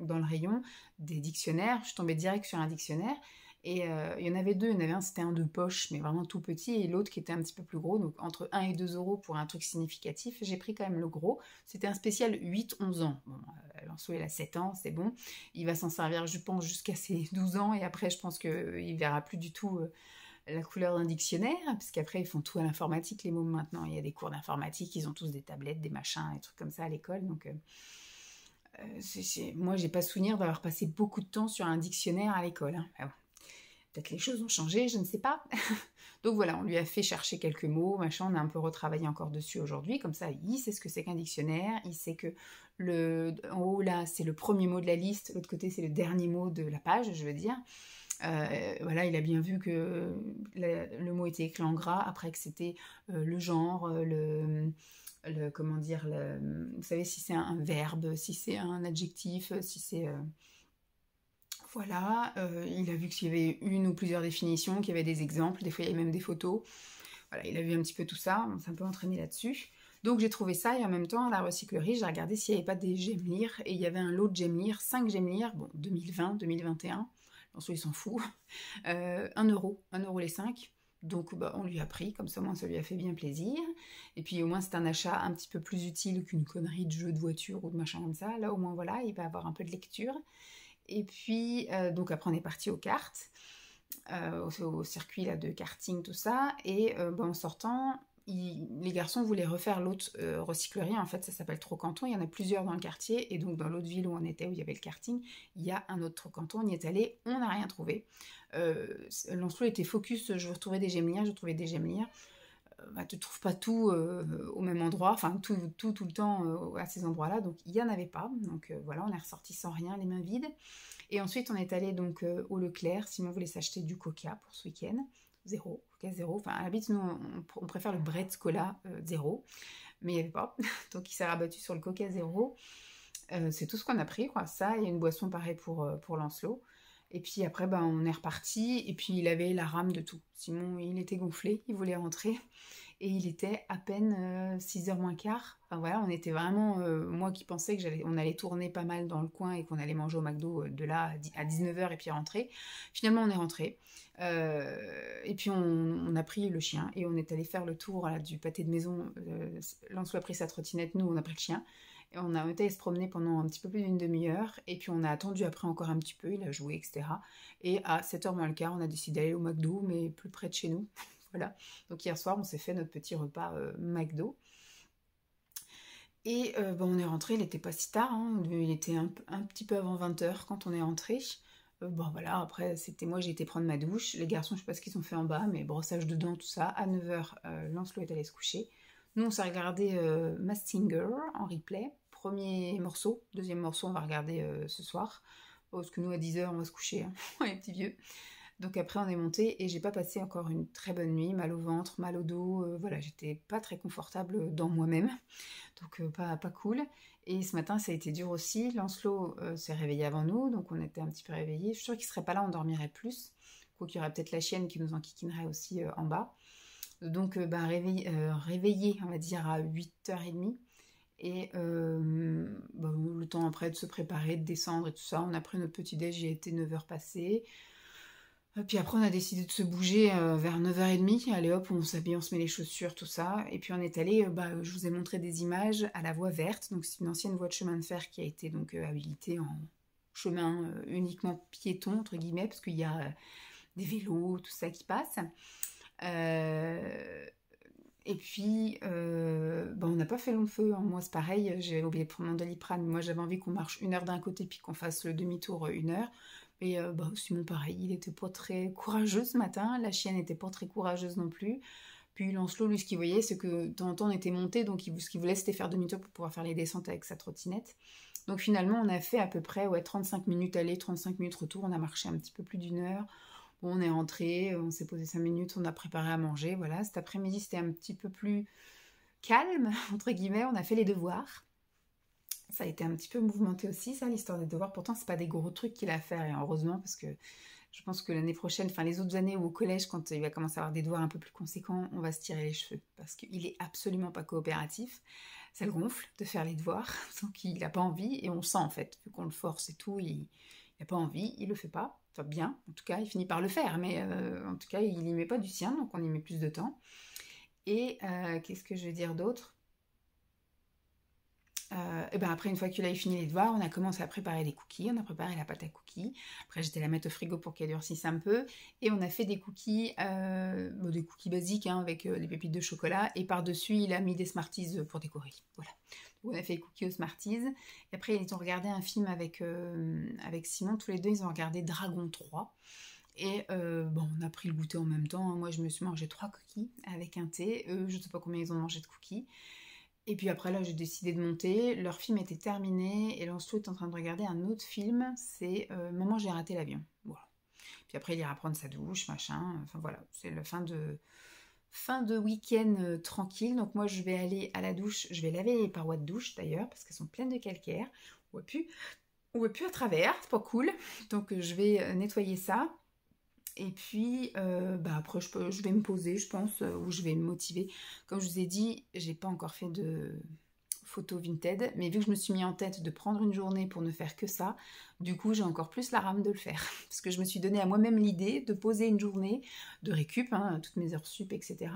dans le rayon des dictionnaires, je suis tombée direct sur un dictionnaire, et il y en avait deux, il y en avait un, c'était un de poche, mais vraiment tout petit, et l'autre qui était un petit peu plus gros, donc entre 1 et 2 euros pour un truc significatif. J'ai pris quand même le gros, c'était un spécial 8-11 ans. Bon, Lancelot il a 7 ans, c'est bon, il va s'en servir je pense jusqu'à ses 12 ans, et après je pense qu'il verra plus du tout la couleur d'un dictionnaire, puisqu'après ils font tout à l'informatique, les mômes maintenant, il y a des cours d'informatique, ils ont tous des tablettes, des machins, des trucs comme ça à l'école, donc... Moi, j'ai pas souvenir d'avoir passé beaucoup de temps sur un dictionnaire à l'école. Hein. Ah bon. Peut-être les choses ont changé, je ne sais pas. Donc voilà, on lui a fait chercher quelques mots, machin, on a un peu retravaillé encore dessus aujourd'hui, comme ça il sait ce que c'est qu'un dictionnaire, il sait que en haut là c'est le premier mot de la liste, l'autre côté c'est le dernier mot de la page, je veux dire. Voilà, il a bien vu que le mot était écrit en gras, après que c'était le genre, comment dire, vous savez si c'est un verbe, si c'est un adjectif, si c'est... Voilà, il a vu qu'il y avait une ou plusieurs définitions, qu'il y avait des exemples, des fois il y avait même des photos. Voilà, il a vu un petit peu tout ça, on s'est un peu entraîné là-dessus. Donc j'ai trouvé ça et en même temps à la recyclerie, j'ai regardé s'il n'y avait pas des J'aime lire et il y avait un lot de J'aime lire, 5 J'aime lire, bon 2020, 2021, Lancelot il s'en fout, 1 € les 5. Donc bah, on lui a pris, comme ça, moi, ça lui a fait bien plaisir. Et puis au moins c'est un achat un petit peu plus utile qu'une connerie de jeu de voiture ou de machin comme ça. Là au moins voilà, il va avoir un peu de lecture. Et puis, donc après on est parti aux cartes, au circuit là, de karting, tout ça. Et en sortant, les garçons voulaient refaire l'autre recyclerie. En fait, ça s'appelle Trocanton. Il y en a plusieurs dans le quartier. Et donc dans l'autre ville où on était, où il y avait le karting, il y a un autre Trocanton. On y est allé, on n'a rien trouvé. Lancelot était focus, je retrouvais des J'aime lire, je trouvais des J'aime lire. Tu ne trouves pas tout au même endroit, enfin tout le temps à ces endroits-là, donc il n'y en avait pas. Donc voilà, on est ressorti sans rien, les mains vides. Et ensuite, on est allé donc au Leclerc. Simon voulait s'acheter du Coca pour ce week-end. Coca zéro. Enfin, à l'habitude, nous, on préfère le Bretz Cola zéro, mais il n'y avait pas. Donc il s'est rabattu sur le Coca zéro. C'est tout ce qu'on a pris, quoi. Ça, il y a une boisson pareille pour Lancelot. Et puis après, on est reparti, et puis il avait la rame de tout. Simon, il était gonflé, il voulait rentrer, et il était à peine 6h moins quart. Enfin voilà, on était vraiment... moi qui pensais qu'on allait tourner pas mal dans le coin et qu'on allait manger au McDo de là à 19h et puis rentrer. Finalement, on est rentré. Et puis on a pris le chien, et on est allé faire le tour là, du pâté de maison. Lancelot a pris sa trottinette, nous on a pris le chien. Et on a été se promener pendant un petit peu plus d'une demi-heure, et puis on a attendu après encore un petit peu, il a joué, etc. Et à 7h moins le quart, on a décidé d'aller au McDo, mais plus près de chez nous. Voilà. Donc hier soir, on s'est fait notre petit repas McDo. Et on est rentré, il n'était pas si tard, hein. Il était un petit peu avant 20h quand on est rentré. Voilà, après, moi j'ai été prendre ma douche. Les garçons, je sais pas ce qu'ils ont fait en bas, mais brossage de dents, tout ça. À 9h, Lancelot est allé se coucher. Nous, on s'est regardé Masked Singer en replay. Premier morceau. Deuxième morceau, on va regarder ce soir. Parce que nous, à 10h, on va se coucher. Hein. On est petits vieux. Donc après, on est monté et j'ai pas passé encore une très bonne nuit. Mal au ventre, mal au dos. Voilà, j'étais pas très confortable dans moi-même. Donc pas cool. Et ce matin, ça a été dur aussi. Lancelot s'est réveillé avant nous. Donc on était un petit peu réveillés. Je suis sûre qu'il serait pas là, on dormirait plus. Quoiqu'il y aurait peut-être la chienne qui nous enquiquinerait aussi en bas. Donc réveillé, on va dire, à 8h30. Et le temps après de se préparer, de descendre et tout ça, on a pris notre petit déj, il a été 9h passées. Puis après on a décidé de se bouger vers 9h30, allez hop, on s'habille, on se met les chaussures, tout ça. Et puis on est allé, je vous ai montré des images à la voie verte, donc c'est une ancienne voie de chemin de fer qui a été donc habilitée en chemin uniquement piéton, entre guillemets, parce qu'il y a des vélos, tout ça qui passe. Et puis, on n'a pas fait long feu. Hein. Moi, c'est pareil, j'ai oublié de prendre mon Doliprane. Moi, j'avais envie qu'on marche 1 heure d'un côté puis qu'on fasse le demi-tour 1 heure. Et Simon, pareil, il était pas très courageux ce matin. La chienne n'était pas très courageuse non plus. Puis Lancelot, lui, ce qu'il voyait, c'est que de temps en temps, on était monté. Donc, ce qu'il voulait, c'était faire demi-tour pour pouvoir faire les descentes avec sa trottinette. Donc, finalement, on a fait à peu près 35 minutes aller, 35 minutes retour. On a marché un petit peu plus d'1 heure. Bon, on est rentré, on s'est posé 5 minutes, on a préparé à manger, voilà. Cet après-midi, c'était un petit peu plus calme, entre guillemets, on a fait les devoirs. Ça a été un petit peu mouvementé aussi, ça, l'histoire des devoirs. Pourtant, c'est pas des gros trucs qu'il a à faire, et heureusement, parce que je pense que l'année prochaine, enfin les autres années ou au collège, quand il va commencer à avoir des devoirs un peu plus conséquents, on va se tirer les cheveux, parce qu'il est absolument pas coopératif. Ça le gonfle de faire les devoirs, donc il n'a pas envie, et on le sent en fait, vu qu'on le force et tout, il n'a pas envie, il le fait pas. Enfin bien, en tout cas, il finit par le faire, mais en tout cas, il n'y met pas du sien, donc on y met plus de temps. Et qu'est-ce que je vais dire d'autre ? Et ben après, une fois qu'il a fini les devoirs, on a commencé à préparer des cookies. On a préparé la pâte à cookies. Après, j'étais la mettre au frigo pour qu'elle durcisse un peu. Et on a fait des cookies basiques hein, avec des pépites de chocolat. Et par-dessus, il a mis des Smarties pour décorer. Voilà. Donc, on a fait les cookies aux Smarties. Et après, ils ont regardé un film avec Simon. Tous les deux, ils ont regardé Dragon 3. Et on a pris le goûter en même temps. Moi, je me suis mangé 3 cookies avec un thé. Je ne sais pas combien ils ont mangé de cookies. Et puis après, là, j'ai décidé de monter. Leur film était terminé. Et Lancelot est en train de regarder un autre film. C'est Maman, j'ai raté l'avion. Voilà. Puis après, il ira prendre sa douche, machin. Enfin voilà, c'est la fin de week-end tranquille. Donc moi, je vais aller à la douche. Je vais laver les parois de douche, d'ailleurs, parce qu'elles sont pleines de calcaire. On voit plus à travers. C'est pas cool. Donc je vais nettoyer ça. Et puis, après, je vais me poser, je pense, ou je vais me motiver. Comme je vous ai dit, j'ai pas encore fait de photo Vinted, mais vu que je me suis mis en tête de prendre une journée pour ne faire que ça, du coup, j'ai encore plus la rame de le faire. Parce que je me suis donné à moi-même l'idée de poser une journée de récup, hein, toutes mes heures sup, etc.,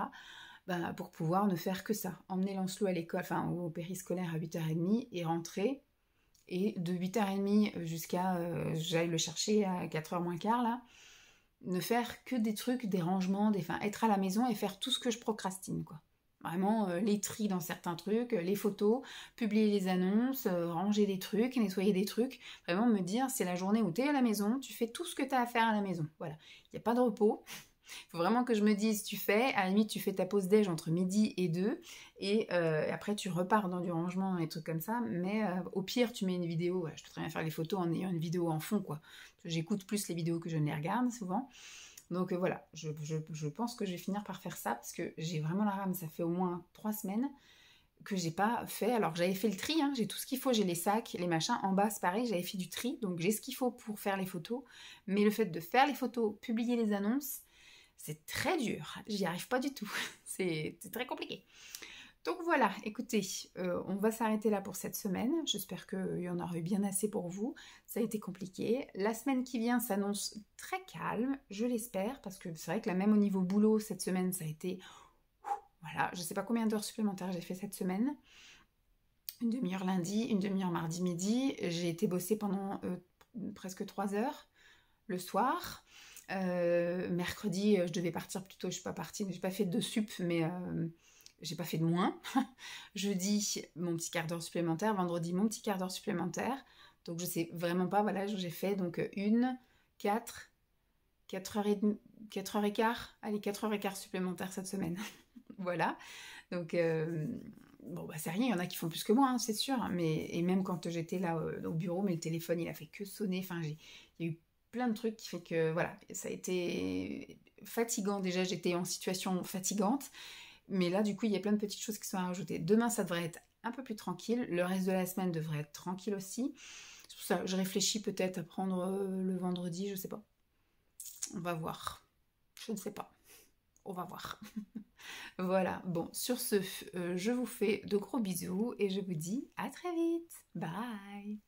pour pouvoir ne faire que ça. Emmener Lancelot à l'école, enfin, au périscolaire à 8h30 et rentrer. Et de 8h30 jusqu'à, j'aille le chercher à 4h moins quart, là, ne faire que des trucs, des rangements, être à la maison et faire tout ce que je procrastine, quoi. Vraiment, les tris dans certains trucs, les photos, publier les annonces, ranger des trucs, nettoyer des trucs. Vraiment me dire, c'est la journée où tu es à la maison, tu fais tout ce que tu as à faire à la maison. Voilà, il n'y a pas de repos. Il faut vraiment que je me dise, à la limite, tu fais ta pause déj entre midi et 2, et après tu repars dans du rangement et trucs comme ça, mais au pire, tu mets une vidéo. Je peux très bien faire les photos en ayant une vidéo en fond, quoi. J'écoute plus les vidéos que je ne les regarde, souvent. Donc voilà, je pense que je vais finir par faire ça, parce que j'ai vraiment la rame, ça fait au moins 3 semaines que j'ai pas fait. Alors j'avais fait le tri, hein, j'ai tout ce qu'il faut, j'ai les sacs, les machins. En bas, c'est pareil, j'avais fait du tri, donc j'ai ce qu'il faut pour faire les photos. Mais le fait de faire les photos, publier les annonces, c'est très dur, j'y arrive pas du tout, c'est très compliqué. Donc voilà, écoutez, on va s'arrêter là pour cette semaine. J'espère qu'il y en aura eu bien assez pour vous. Ça a été compliqué. La semaine qui vient s'annonce très calme, je l'espère, parce que c'est vrai que là, même au niveau boulot, cette semaine, ça a été... Voilà, je sais pas combien d'heures supplémentaires j'ai fait cette semaine. Une demi-heure lundi, une demi-heure mardi midi. J'ai été bosser pendant presque 3 heures le soir. Mercredi, je devais partir plus tôt, je suis pas partie, j'ai pas fait de sup, mais j'ai pas fait de moins. Jeudi, mon petit quart d'heure supplémentaire. Vendredi, mon petit quart d'heure supplémentaire. Donc je sais vraiment pas, voilà, j'ai fait donc 4h15, allez, 4h15 supplémentaires cette semaine. Voilà, donc c'est rien, il y en a qui font plus que moi, hein, c'est sûr, et même quand j'étais là au bureau, mais le téléphone il a fait que sonner, enfin il y a eu plein de trucs qui fait que voilà, ça a été fatigant. Déjà j'étais en situation fatigante, mais là du coup il y a plein de petites choses qui sont à rajouter. Demain ça devrait être un peu plus tranquille, le reste de la semaine devrait être tranquille aussi. C'est pour ça que je réfléchis peut-être à prendre le vendredi, je sais pas, on va voir, je ne sais pas, on va voir. Voilà, bon, sur ce, je vous fais de gros bisous et je vous dis à très vite. Bye!